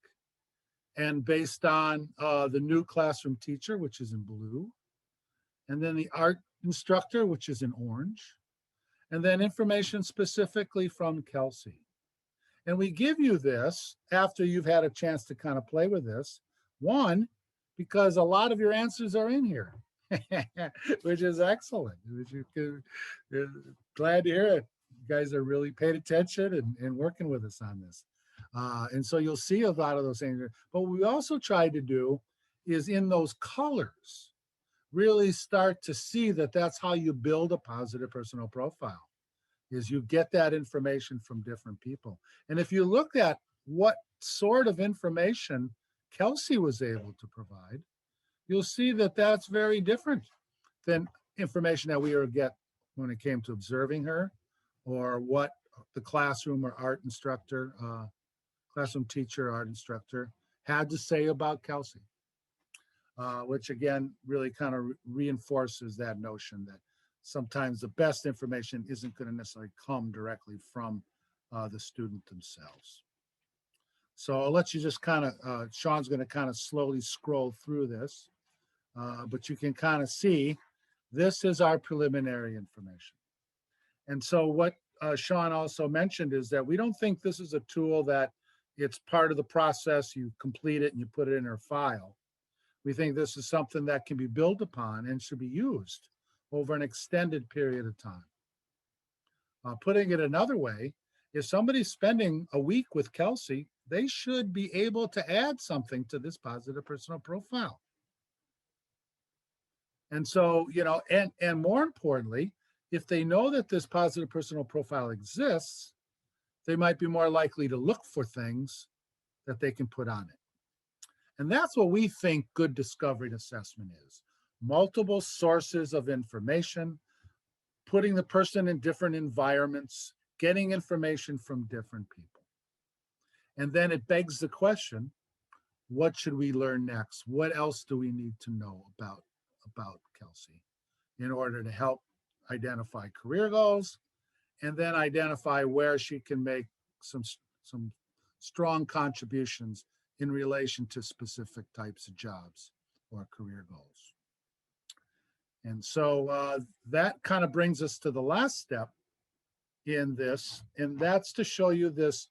and based on the new classroom teacher, which is in blue, and then the art instructor, which is in orange, and then information specifically from Kelsey. And we give you this after you've had a chance to kind of play with this. One, because a lot of your answers are in here, which is excellent. Glad to hear it. You guys are really paying attention and working with us on this. And so you'll see a lot of those things. But what we also tried to do is in those colors, really start to see that that's how you build a positive personal profile, is you get that information from different people. And if you look at what sort of information Kelsey was able to provide, you'll see that that's very different than information that we would get when it came to observing her, or what the classroom or art instructor, classroom teacher, art instructor had to say about Kelsey, which again, really kind of reinforces that notion that sometimes the best information isn't going to necessarily come directly from the student themselves. So I'll let you just kind of, Sean's going to kind of slowly scroll through this, but you can kind of see this is our preliminary information. And so what Sean also mentioned is that we don't think this is a tool that it's part of the process, you complete it and you put it in our file. We think this is something that can be built upon and should be used over an extended period of time. Putting it another way, if somebody's spending a week with Kelsey, they should be able to add something to this positive personal profile. And so, and more importantly, if they know that this positive personal profile exists, they might be more likely to look for things that they can put on it. And that's what we think good discovery and assessment is. Multiple sources of information, putting the person in different environments, getting information from different people. And then it begs the question, what should we learn next? What else do we need to know about Kelsey in order to help identify career goals and then identify where she can make some strong contributions in relation to specific types of jobs or career goals. And so that kind of brings us to the last step in this, and that's to show you this.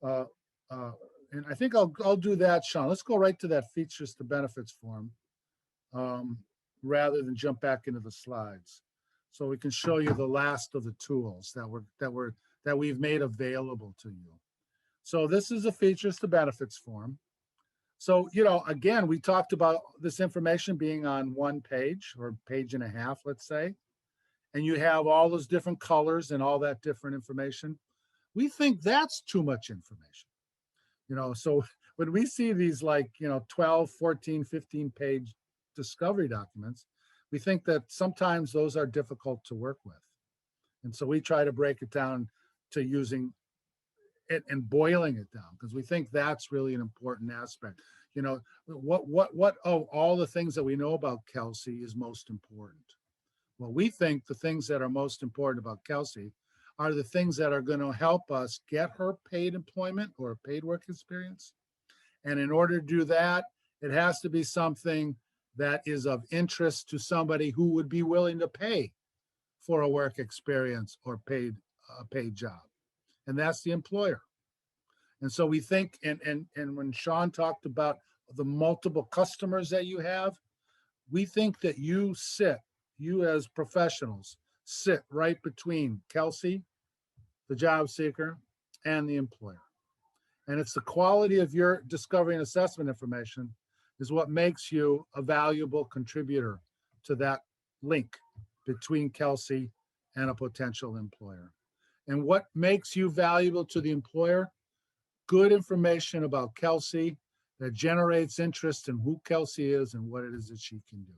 And I think I'll do that, Sean. Let's go right to that features to benefits form rather than jump back into the slides, so we can show you the last of the tools that we've made available to you. So this is a features to benefits form. So, again, we talked about this information being on one page or page and a half, let's say, and you have all those different colors and all that different information. We think that's too much information. So when we see these 12, 14, 15 page discovery documents, we think that sometimes those are difficult to work with. And so we try to break it down to using it and boiling it down, because we think that's really an important aspect. All the things that we know about Kelsey is most important. Well, we think the things that are most important about Kelsey are the things that are going to help us get her paid employment or paid work experience. And in order to do that, it has to be something that is of interest to somebody who would be willing to pay for a work experience or paid job. And that's the employer. And so we think, and when Sean talked about the multiple customers that you have, we think that you as professionals, sit right between Kelsey, the job seeker, and the employer. And it's the quality of your discovery and assessment information is what makes you a valuable contributor to that link between Kelsey and a potential employer. And what makes you valuable to the employer? Good information about Kelsey that generates interest in who Kelsey is and what it is that she can do.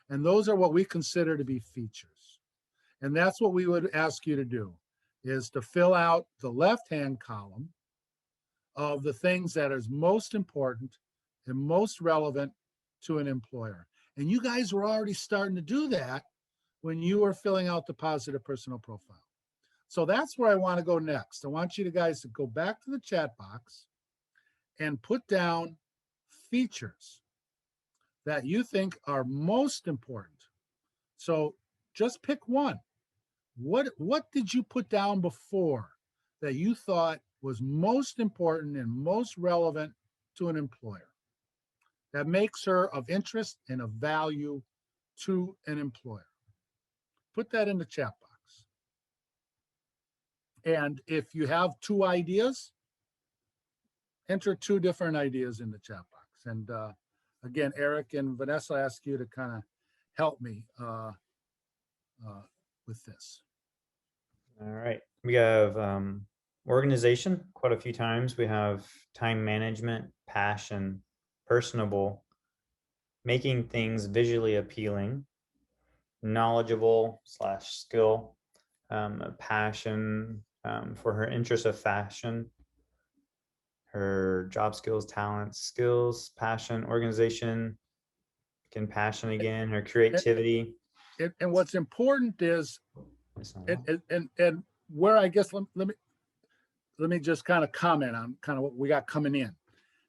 And those are what we consider to be features. And that's what we would ask you to do, is to fill out the left-hand column of the things that is most important and most relevant to an employer. And you guys were already starting to do that when you were filling out the positive personal profile. So that's where I want to go next. I want you guys to go back to the chat box and put down features that you think are most important. So just pick one. What did you put down before that you thought was most important and most relevant to an employer, that makes her of interest and of value to an employer? Put that in the chat box. And if you have two ideas, enter two different ideas in the chat box. And again, Eric and Vanessa, I ask you to kind of help me with this. All right. We have organization quite a few times. We have time management, passion, personable, making things visually appealing, knowledgeable / skill, passion for her interest of fashion, her job skills, talents, skills, passion, organization, again, passion again, her creativity. And what's important is, and where I guess, let me just kind of comment on kind of what we got coming in.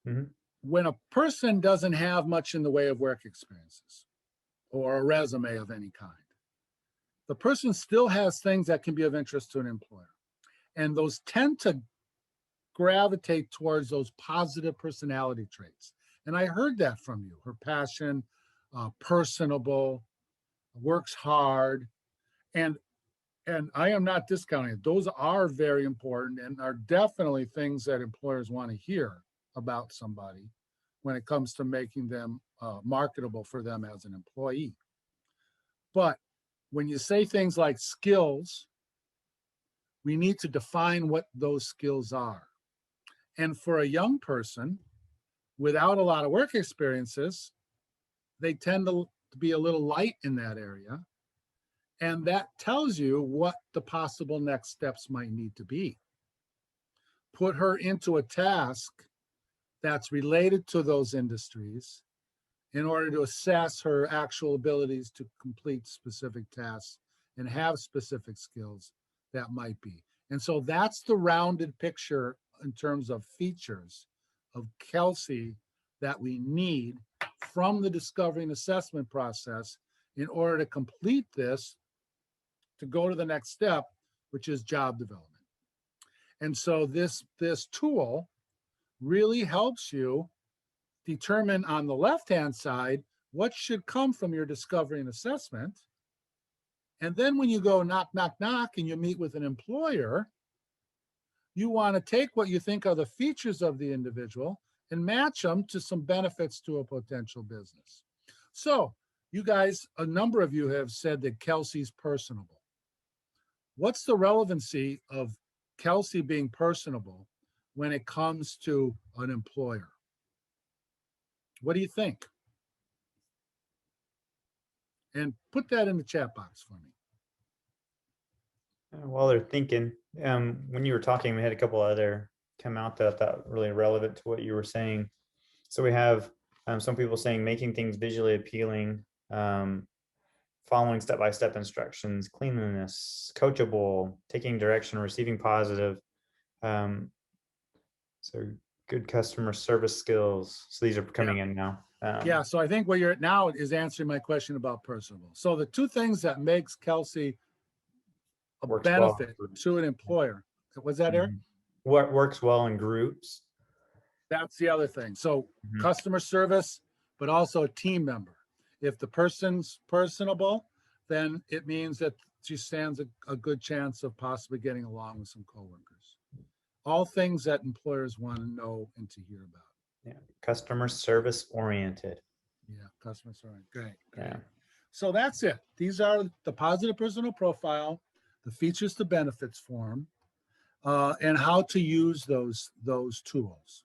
Mm-hmm. When a person doesn't have much in the way of work experiences or a resume of any kind, the person still has things that can be of interest to an employer. And those tend to gravitate towards those positive personality traits. And I heard that from you, her passion, personable, works hard, and I am not discounting it. Those are very important and are definitely things that employers want to hear about somebody when it comes to making them marketable for them as an employee. But when you say things like skills, we need to define what those skills are. And for a young person without a lot of work experiences, they tend to be a little light in that area. And that tells you what the possible next steps might need to be. Put her into a task that's related to those industries in order to assess her actual abilities to complete specific tasks and have specific skills that might be. And so that's the rounded picture in terms of features of Kelsey that we need from the discovery and assessment process in order to complete this, to go to the next step, which is job development. And so this tool really helps you determine on the left-hand side what should come from your discovery and assessment. And then when you go knock, knock, knock, and you meet with an employer, you want to take what you think are the features of the individual and match them to some benefits to a potential business. So you guys, a number of you have said that Kelsey's personable. What's the relevancy of Kelsey being personable when it comes to an employer? What do you think? And put that in the chat box for me. While they're thinking, when you were talking, we had a couple other come out that I thought really relevant to what you were saying. So we have some people saying making things visually appealing, following step-by-step instructions, cleanliness, coachable, taking direction, receiving positive. So good customer service skills. So these are coming in now. Yeah, so I think what you're now is answering my question about personable. So the two things that makes Kelsey a benefit to an employer, was that Eric? What works well in groups? That's the other thing. So customer service, but also a team member. If the person's personable, then it means that she stands a good chance of possibly getting along with some coworkers. All things that employers want to know and to hear about. Yeah, customer service oriented. Yeah, customer service. Great. Yeah. So that's it. These are the positive personal profile, the features to benefits form, and how to use those tools.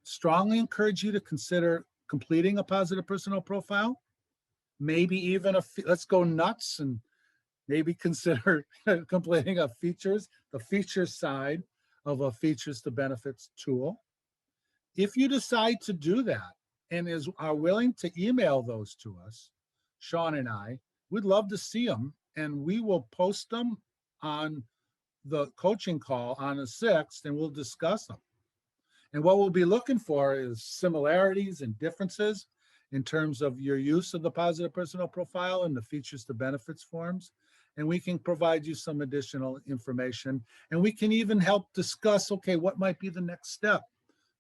Strongly encourage you to consider completing a positive personal profile. Maybe even let's go nuts and maybe consider completing the feature side of a features to benefits tool. If you decide to do that and are willing to email those to us, Sean and I, we'd love to see them, and we will post them on the coaching call on the 6th, and we'll discuss them. And what we'll be looking for is similarities and differences in terms of your use of the positive personal profile and the features to benefits forms. And we can provide you some additional information, and we can even help discuss, okay, what might be the next step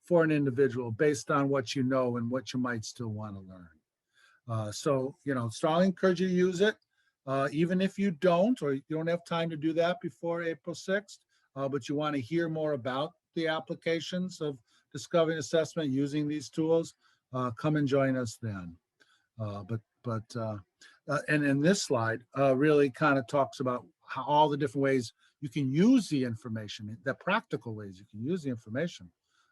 for an individual based on what you know and what you might still want to learn. So, strongly encourage you to use it. Even if you don't, or you don't have time to do that before April 6th, but you want to hear more about the applications of discovery and assessment using these tools, come and join us then. And in this slide really kind of talks about how all the different ways you can use the information, the practical ways you can use the information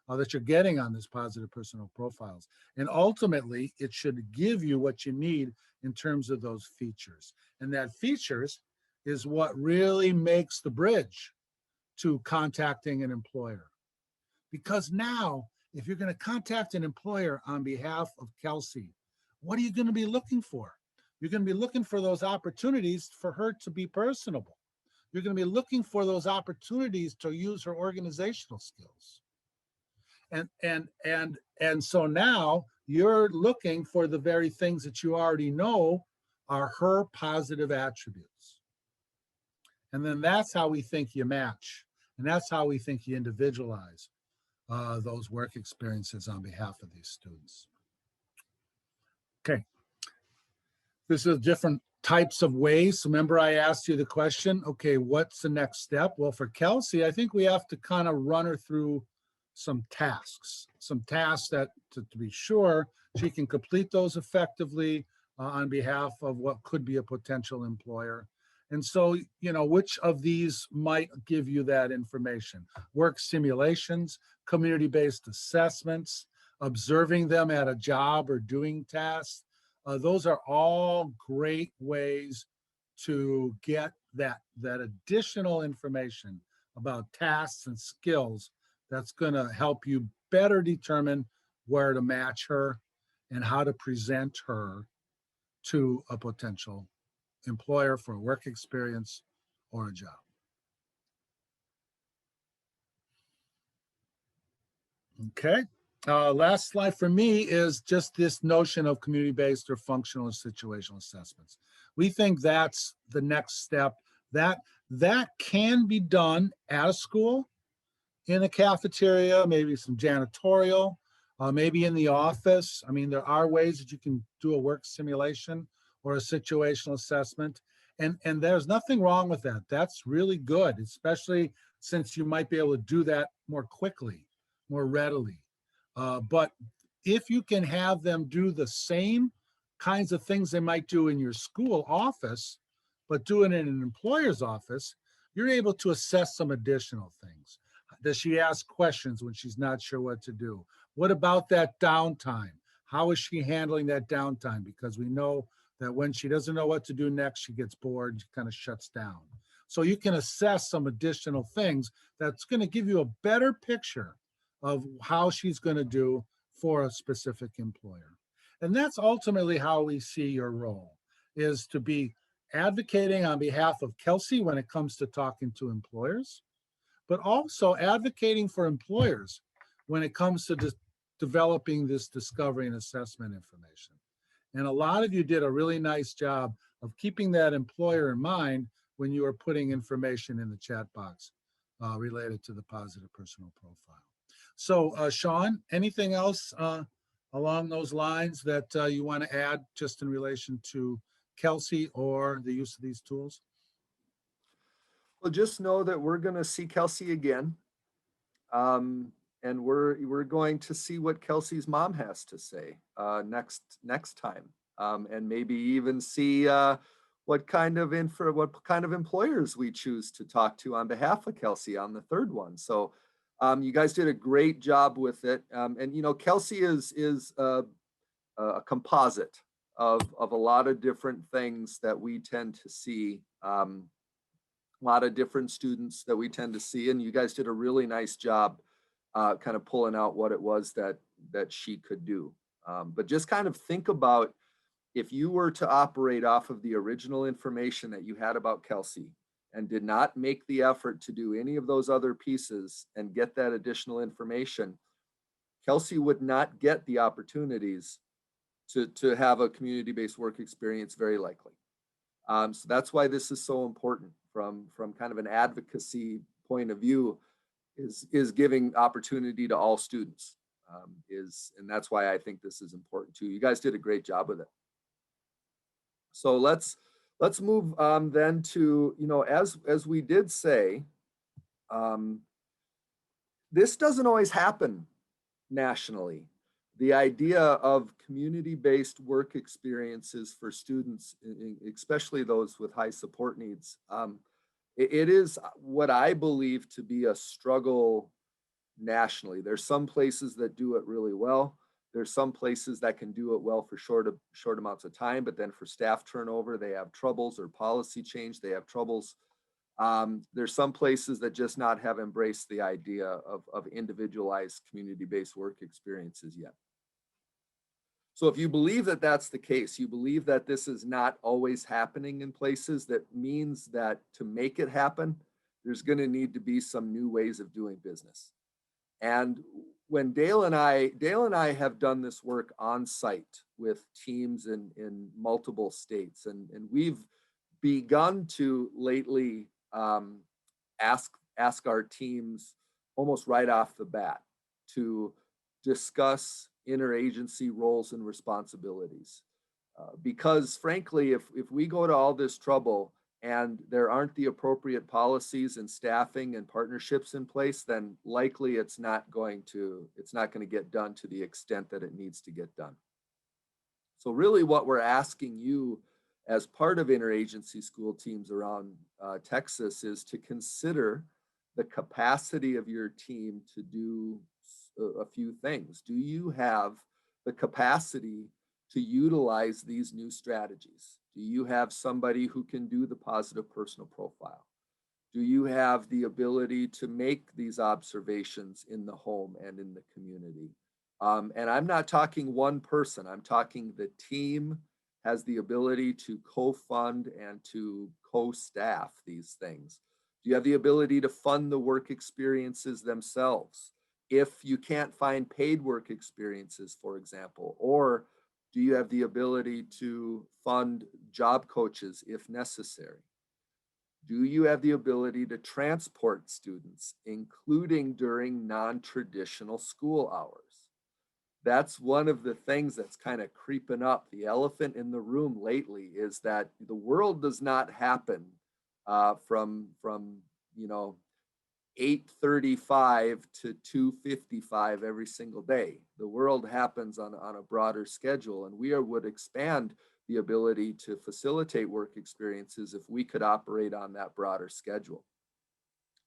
that you're getting on this positive personal profiles. And ultimately, it should give you what you need in terms of those features. And that features is what really makes the bridge to contacting an employer. Because now, if you're going to contact an employer on behalf of Kelsey, what are you going to be looking for? You're going to be looking for those opportunities for her to be personable. You're going to be looking for those opportunities to use her organizational skills. And so now you're looking for the very things that you already know are her positive attributes. And then that's how we think you match. And that's how we think you individualize those work experiences on behalf of these students. Okay. This is different types of ways. So remember I asked you the question, okay, what's the next step? Well, for Kelsey, I think we have to kind of run her through some tasks that to be sure she can complete those effectively on behalf of what could be a potential employer. And so, which of these might give you that information? Work simulations, community-based assessments, observing them at a job or doing tasks. Those are all great ways to get that additional information about tasks and skills that's going to help you better determine where to match her and how to present her to a potential employer for a work experience or a job. Okay. Last slide for me is just this notion of community-based or functional and situational assessments. We think that's the next step. That can be done at a school, in a cafeteria, maybe some janitorial, maybe in the office. I mean, there are ways that you can do a work simulation or a situational assessment. And there's nothing wrong with that. That's really good, especially since you might be able to do that more quickly, more readily. But if you can have them do the same kinds of things they might do in your school office, but do it in an employer's office, you're able to assess some additional things. Does she ask questions when she's not sure what to do? What about that downtime? How is she handling that downtime? Because we know that when she doesn't know what to do next, she gets bored, she kind of shuts down. So you can assess some additional things that's going to give you a better picture of how she's going to do for a specific employer. And that's ultimately how we see your role, is to be advocating on behalf of Kelsey when it comes to talking to employers, but also advocating for employers when it comes to developing this discovery and assessment information. And a lot of you did a really nice job of keeping that employer in mind when you were putting information in the chat box related to the positive personal profile. So Sean, anything else along those lines that you want to add just in relation to Kelsey or the use of these tools? Well, just know that we're going to see Kelsey again. And we're going to see what Kelsey's mom has to say next time, and maybe even see what kind of employers we choose to talk to on behalf of Kelsey on the third one. So you guys did a great job with it, and Kelsey is a composite of a lot of different things that we tend to see. A lot of different students that we tend to see, and you guys did a really nice job kind of pulling out what it was that she could do. But just kind of think about, if you were to operate off of the original information that you had about Kelsey and did not make the effort to do any of those other pieces and get that additional information, Kelsey would not get the opportunities to have a community-based work experience, very likely. So that's why this is so important from kind of an advocacy point of view, is giving opportunity to all students, and that's why I think this is important too. You guys did a great job with it. So let's move then to, as we did say, this doesn't always happen nationally. The idea of community-based work experiences for students, especially those with high support needs, it is what I believe to be a struggle nationally. There's some places that do it really well. There's some places that can do it well for short amounts of time, but then for staff turnover, they have troubles, or policy change, they have troubles. There's some places that just not have embraced the idea of individualized community-based work experiences yet. So if you believe that that's the case, you believe that this is not always happening in places, that means that to make it happen, there's going to need to be some new ways of doing business. And when Dale and I have done this work on site with teams in multiple states, and we've begun to lately ask our teams almost right off the bat to discuss interagency roles and responsibilities, Because frankly, if we go to all this trouble and there aren't the appropriate policies and staffing and partnerships in place, then likely it's not going to get done to the extent that it needs to get done. So really what we're asking you as part of interagency school teams around Texas is to consider the capacity of your team to do a few things. Do you have the capacity to utilize these new strategies? Do you have somebody who can do the positive personal profile? Do you have the ability to make these observations in the home and in the community? And I'm not talking one person, I'm talking the team has the ability to co-fund and to co-staff these things. Do you have the ability to fund the work experiences themselves? If you can't find paid work experiences, for example, or do you have the ability to fund job coaches if necessary? Do you have the ability to transport students, including during non-traditional school hours? That's one of the things that's kind of creeping up. The elephant in the room lately is that the world does not happen from 8:35 to 2:55 every single day. The world happens on a broader schedule, and would expand the ability to facilitate work experiences if we could operate on that broader schedule.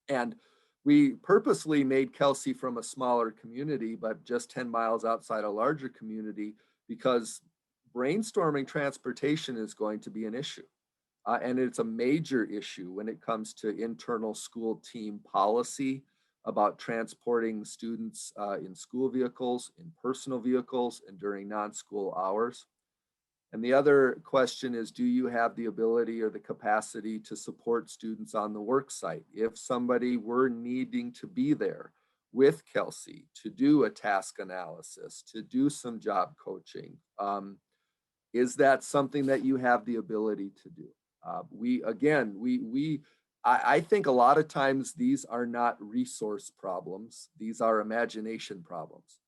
And we purposely made Kelsey from a smaller community, but just 10 miles outside a larger community, because brainstorming transportation is going to be an issue. And it's a major issue when it comes to internal school team policy about transporting students in school vehicles, in personal vehicles, and during non-school hours. And the other question is, do you have the ability or the capacity to support students on the work site? If somebody were needing to be there with Kelsey to do a task analysis, to do some job coaching, is that something that you have the ability to do? I think a lot of times these are not resource problems. These are imagination problems.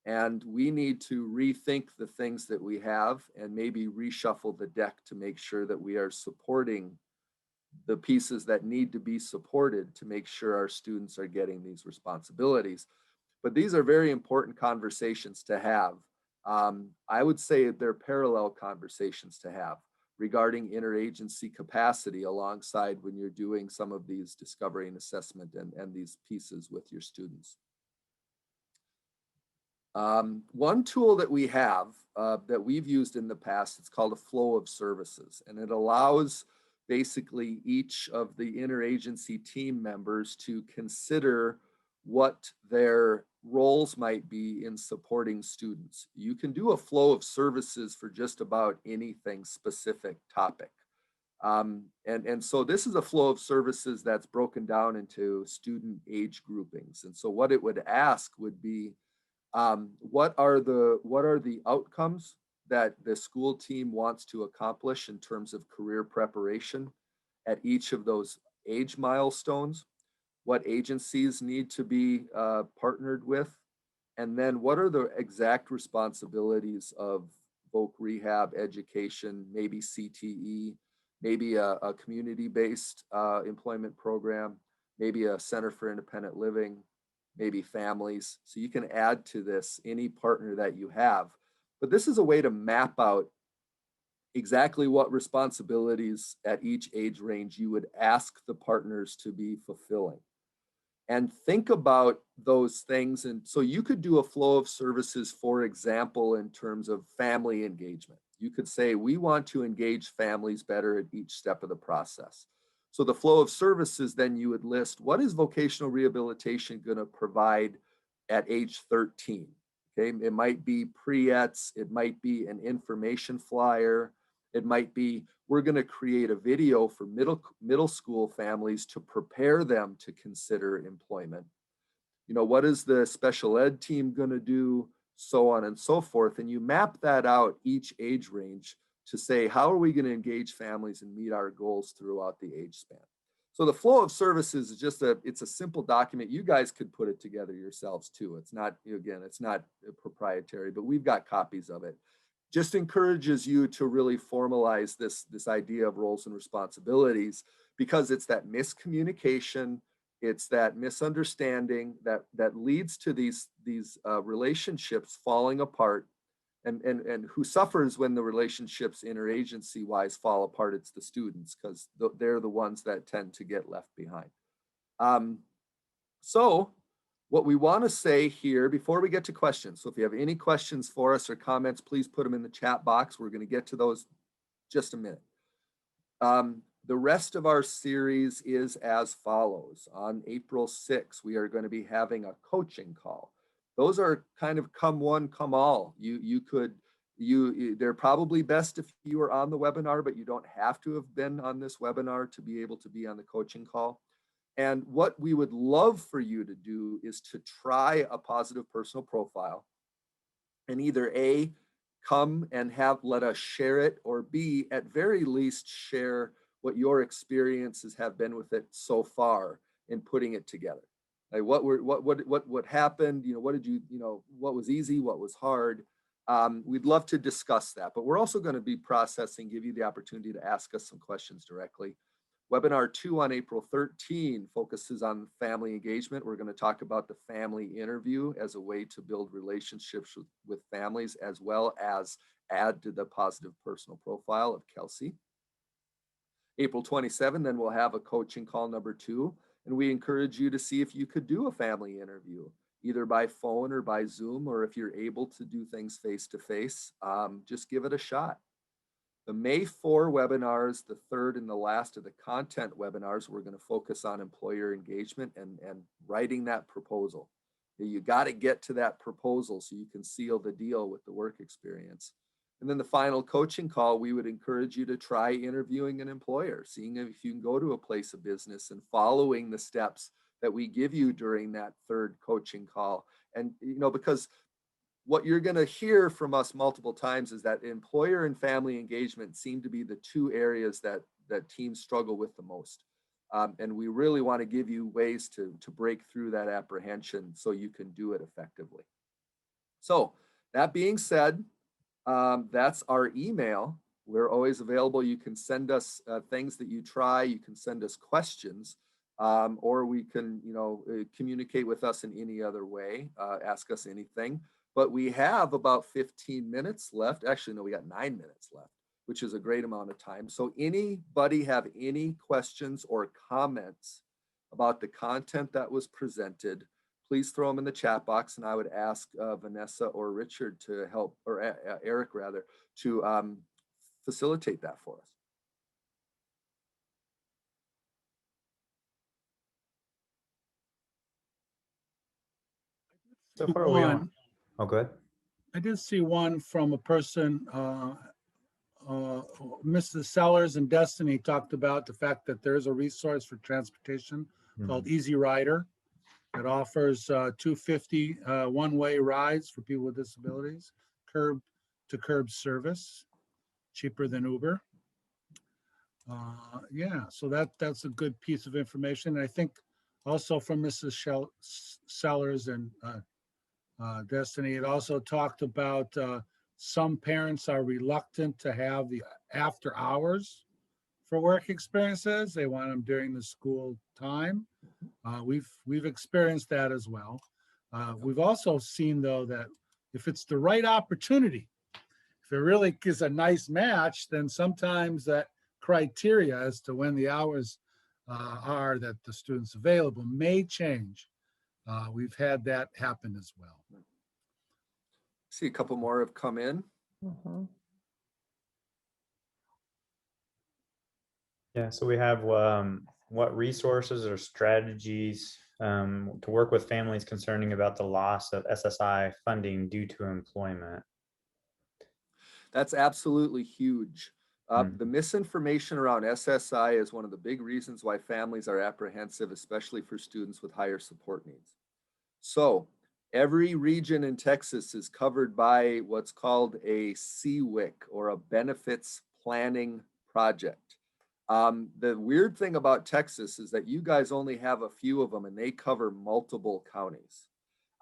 And we need to rethink the things that we have and maybe reshuffle the deck to make sure that we are supporting the pieces that need to be supported to make sure our students are getting these responsibilities. But these are very important conversations to have. I would say they're parallel conversations to have regarding interagency capacity alongside when you're doing some of these discovery and assessment and these pieces with your students. One tool that we have that we've used in the past, it's called a flow of services, and it allows basically each of the interagency team members to consider what their roles might be in supporting students. You can do a flow of services for just about anything specific topic. And so this is a flow of services that's broken down into student age groupings. And so what it would ask would be, what are the outcomes that the school team wants to accomplish in terms of career preparation at each of those age milestones? What agencies need to be partnered with? And then what are the exact responsibilities of voc rehab, education, maybe CTE, maybe a community-based employment program, maybe a center for independent living, maybe families. So you can add to this any partner that you have. But this is a way to map out exactly what responsibilities at each age range you would ask the partners to be fulfilling. And think about those things. And so you could do a flow of services, for example, in terms of family engagement. You could say, we want to engage families better at each step of the process. So the flow of services, then you would list, what is vocational rehabilitation going to provide at age 13? Okay, it might be pre-ETS, it might be an information flyer, it might be, we're going to create a video for middle school families to prepare them to consider employment. You know, what is the special ed team going to do? So on and so forth. And you map that out each age range to say, how are we going to engage families and meet our goals throughout the age span? So the flow of services is just it's a simple document. You guys could put it together yourselves too. It's not, again, it's not proprietary, but we've got copies of it. just encourages you to really formalize this idea of roles and responsibilities, because it's that miscommunication, it's that misunderstanding that leads to these relationships falling apart. And who suffers when the relationships interagency wise fall apart? It's the students, because they're the ones that tend to get left behind. So what we want to say here before we get to questions, so if you have any questions for us or comments, please put them in the chat box. We're going to get to those just a minute. The rest of our series is as follows. On April 6th, we are going to be having a coaching call. Those are kind of come one, come all. They're probably best if you are on the webinar, but you don't have to have been on this webinar to be able to be on the coaching call. And what we would love for you to do is to try a positive personal profile, and either A, come and let us share it, or B, at very least share what your experiences have been with it so far in putting it together. Like what happened, what did you, what was easy, what was hard. We'd love to discuss that, but we're also going to be processing, give you the opportunity to ask us some questions directly. Webinar 2 on April 13 focuses on family engagement. We're going to talk about the family interview as a way to build relationships with families, as well as add to the positive personal profile of Kelsey. April 27, then we'll have a coaching call number 2, and we encourage you to see if you could do a family interview, either by phone or by Zoom, or if you're able to do things face-to-face, just give it a shot. The May 4 webinars, the third and the last of the content webinars, we're going to focus on employer engagement and writing that proposal. You got to get to that proposal so you can seal the deal with the work experience. And then the final coaching call, we would encourage you to try interviewing an employer, seeing if you can go to a place of business and following the steps that we give you during that third coaching call. And, because what you're going to hear from us multiple times is that employer and family engagement seem to be the 2 areas that teams struggle with the most. And we really want to give you ways to break through that apprehension so you can do it effectively. So that being said, that's our email. We're always available. You can send us things that you try. You can send us questions, or we can, communicate with us in any other way, ask us anything. But we have about 15 minutes left. Actually, no, we got 9 minutes left, which is a great amount of time. So anybody have any questions or comments about the content that was presented, please throw them in the chat box, and I would ask Vanessa or Richard to help, or Eric rather, to facilitate that for us. So far we are. Oh, good. I did see one from a person, Mrs. Sellers and Destiny talked about the fact that there is a resource for transportation called Easy Rider that offers 250 one-way rides for people with disabilities, curb to curb service, cheaper than Uber. Yeah, so that's a good piece of information. And I think also from Mrs. Sellers and Destiny, it also talked about some parents are reluctant to have the after hours for work experiences. They want them during the school time. We've experienced that as well. We've also seen, though, that if it's the right opportunity, if it really is a nice match, then sometimes that criteria as to when the hours are that the student's available may change. We've had that happen as well. See a couple more have come in. Yeah, so we have what resources or strategies to work with families concerning about the loss of SSI funding due to employment. That's absolutely huge. The misinformation around SSI is one of the big reasons why families are apprehensive, especially for students with higher support needs. So every region in Texas is covered by what's called a CWIC, or a benefits planning project. The weird thing about Texas is that you guys only have a few of them, and they cover multiple counties.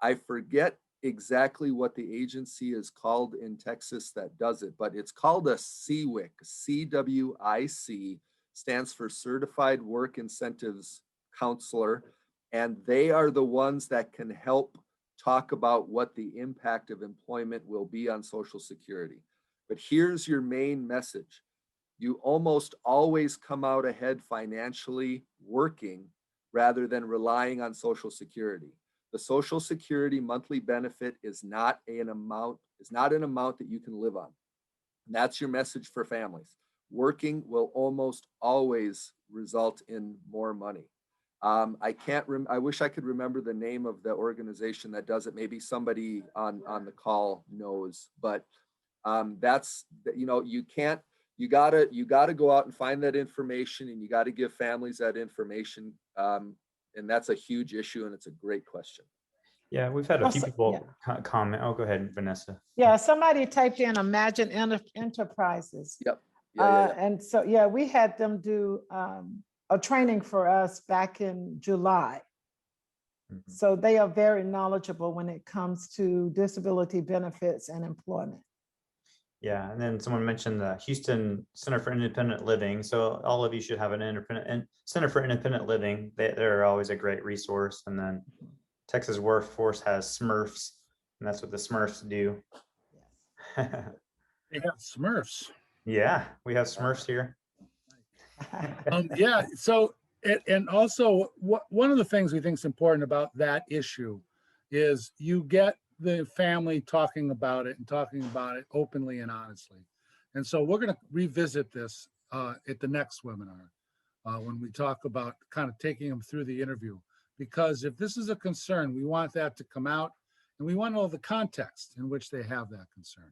I forget exactly what the agency is called in Texas that does it, but it's called a CWIC. CWIC stands for Certified Work Incentives Counselor, and they are the ones that can help talk about what the impact of employment will be on Social Security. But here's your main message. You almost always come out ahead financially working rather than relying on Social Security. The Social Security monthly benefit is not an amount that you can live on. And that's your message for families. Working will almost always result in more money. I wish I could remember the name of the organization that does it. Maybe somebody on the call knows, but that's, you gotta go out and find that information, and you got to give families that information. And that's a huge issue, and it's a great question. Yeah, we've had a few Also, people comment. Oh, go ahead, Vanessa. Yeah, somebody typed in Imagine Enterprises. Yep. Yeah. And so, yeah, we had them do a training for us back in July. Mhm. So they are very knowledgeable when it comes to disability benefits and employment. Yeah, and then someone mentioned the Houston Center for Independent Living. So all of you should have an Center for Independent Living. They're always a great resource. And then Texas Workforce has Smurfs, and that's what the Smurfs do. They have Smurfs. Yeah, we have Smurfs here. Yeah. So, and also one of the things we think is important about that issue is you get the family talking about it openly and honestly. And so we're going to revisit this at the next webinar when we talk about kind of taking them through the interview, because if this is a concern, we want that to come out, and we want to know the context in which they have that concern.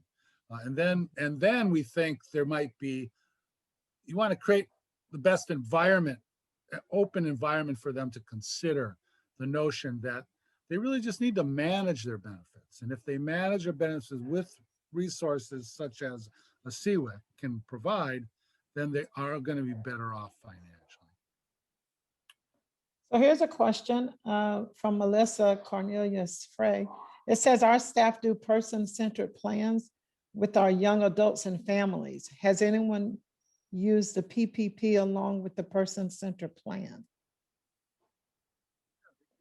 And then we think there might be, you want to create the best environment, open environment for them to consider the notion that they really just need to manage their benefits. And if they manage their benefits with resources such as a CWIC can provide, then they are going to be better off financially. So here's a question from Melissa Cornelius Frey. It says, our staff do person-centered plans with our young adults and families. Has anyone used the PPP along with the person-centered plan?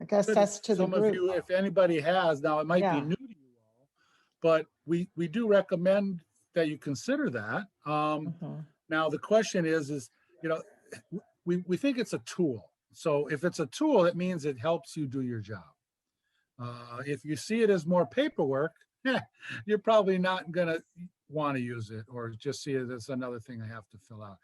I guess that's to the Some of group. you, if anybody has, now it might Yeah. be new to you all, but we do recommend that you consider that. Mhm. Now the question is, we think it's a tool. So if it's a tool, it means it helps you do your job. If you see it as more paperwork, you're probably not going to want to use it, or just see it as another thing I have to fill out.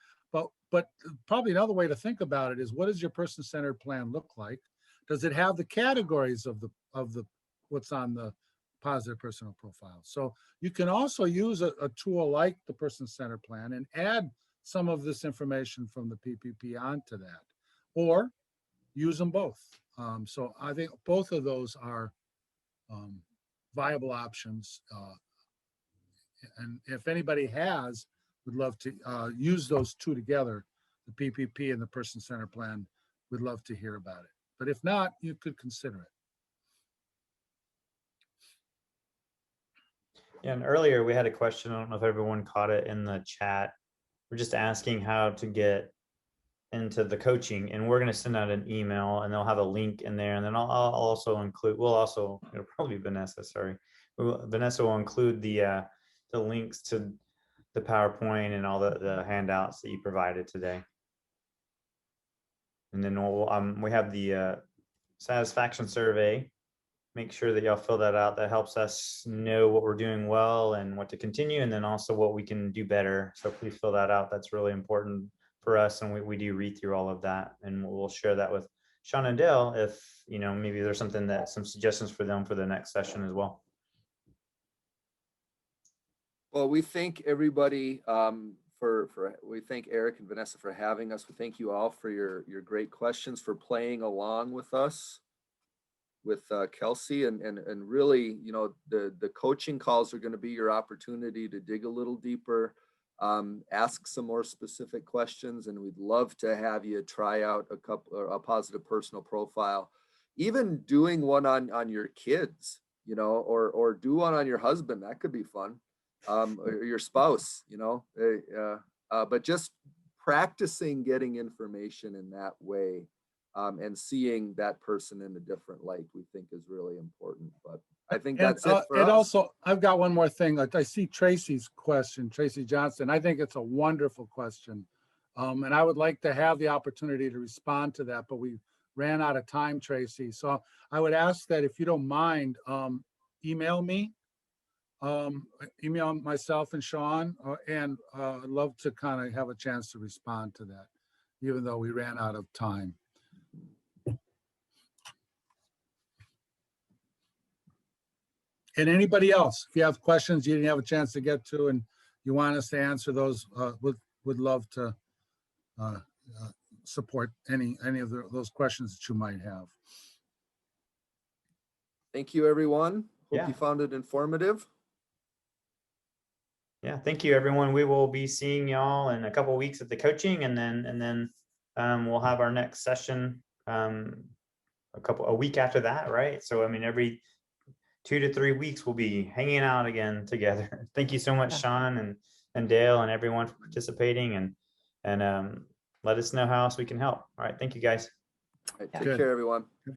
But probably another way to think about it is, what does your person-centered plan look like? Does it have the categories of the what's on the positive personal profile? So you can also use a tool like the person-centered plan and add some of this information from the PPP onto that, or use them both. So I think both of those are viable options. And if anybody would love to use those two together, the PPP and the person-centered plan, we'd love to hear about it. But if not, you could consider it. Yeah, and earlier we had a question. I don't know if everyone caught it in the chat. We're just asking how to get into the coaching, and we're going to send out an email, and they'll have a link in there. And then I'll also include, it'll probably be Vanessa, sorry. Vanessa will include the links to the PowerPoint and all the handouts that you provided today. And then we have the satisfaction survey. Make sure that y'all fill that out. That helps us know what we're doing well and what to continue, and then also what we can do better. So please fill that out. That's really important for us, and we do read through all of that, and we'll share that with Sean and Dale if maybe there's some suggestions for them for the next session as well. Well, we thank everybody we thank Eric and Vanessa for having us. We thank you all for your great questions, for playing along with us, with Kelsey, and really, the coaching calls are going to be your opportunity to dig a little deeper, ask some more specific questions, and we'd love to have you try out a positive personal profile, even doing one on your kids. you know, or do one on your husband. That could be fun. Or your spouse, you know, but just practicing getting information in that way, and seeing that person in a different light, we think is really important. But I think that's it for And us. also, I've got one more thing. I see Tracy's question, Tracy Johnson. I think it's a wonderful question. And I would like to have the opportunity to respond to that, but we ran out of time, Tracy. So I would ask that if you don't mind, email me, email myself and Sean, and I'd love to kind of have a chance to respond to that, even though we ran out of time. And anybody else, if you have questions you didn't have a chance to get to and you want us to answer those, would love to support any of those questions that you might have. Thank you, everyone. Hope Yeah. you found it informative. Yeah, thank you, everyone. We will be seeing y'all in a couple of weeks at the coaching, and then we'll have our next session a week after that, right? So I mean, every 2 to 3 weeks we'll be hanging out again together. Thank you so much, Sean and Dale and everyone for participating, and let us know how else we can help. All right, thank you guys. All right, take care, everyone.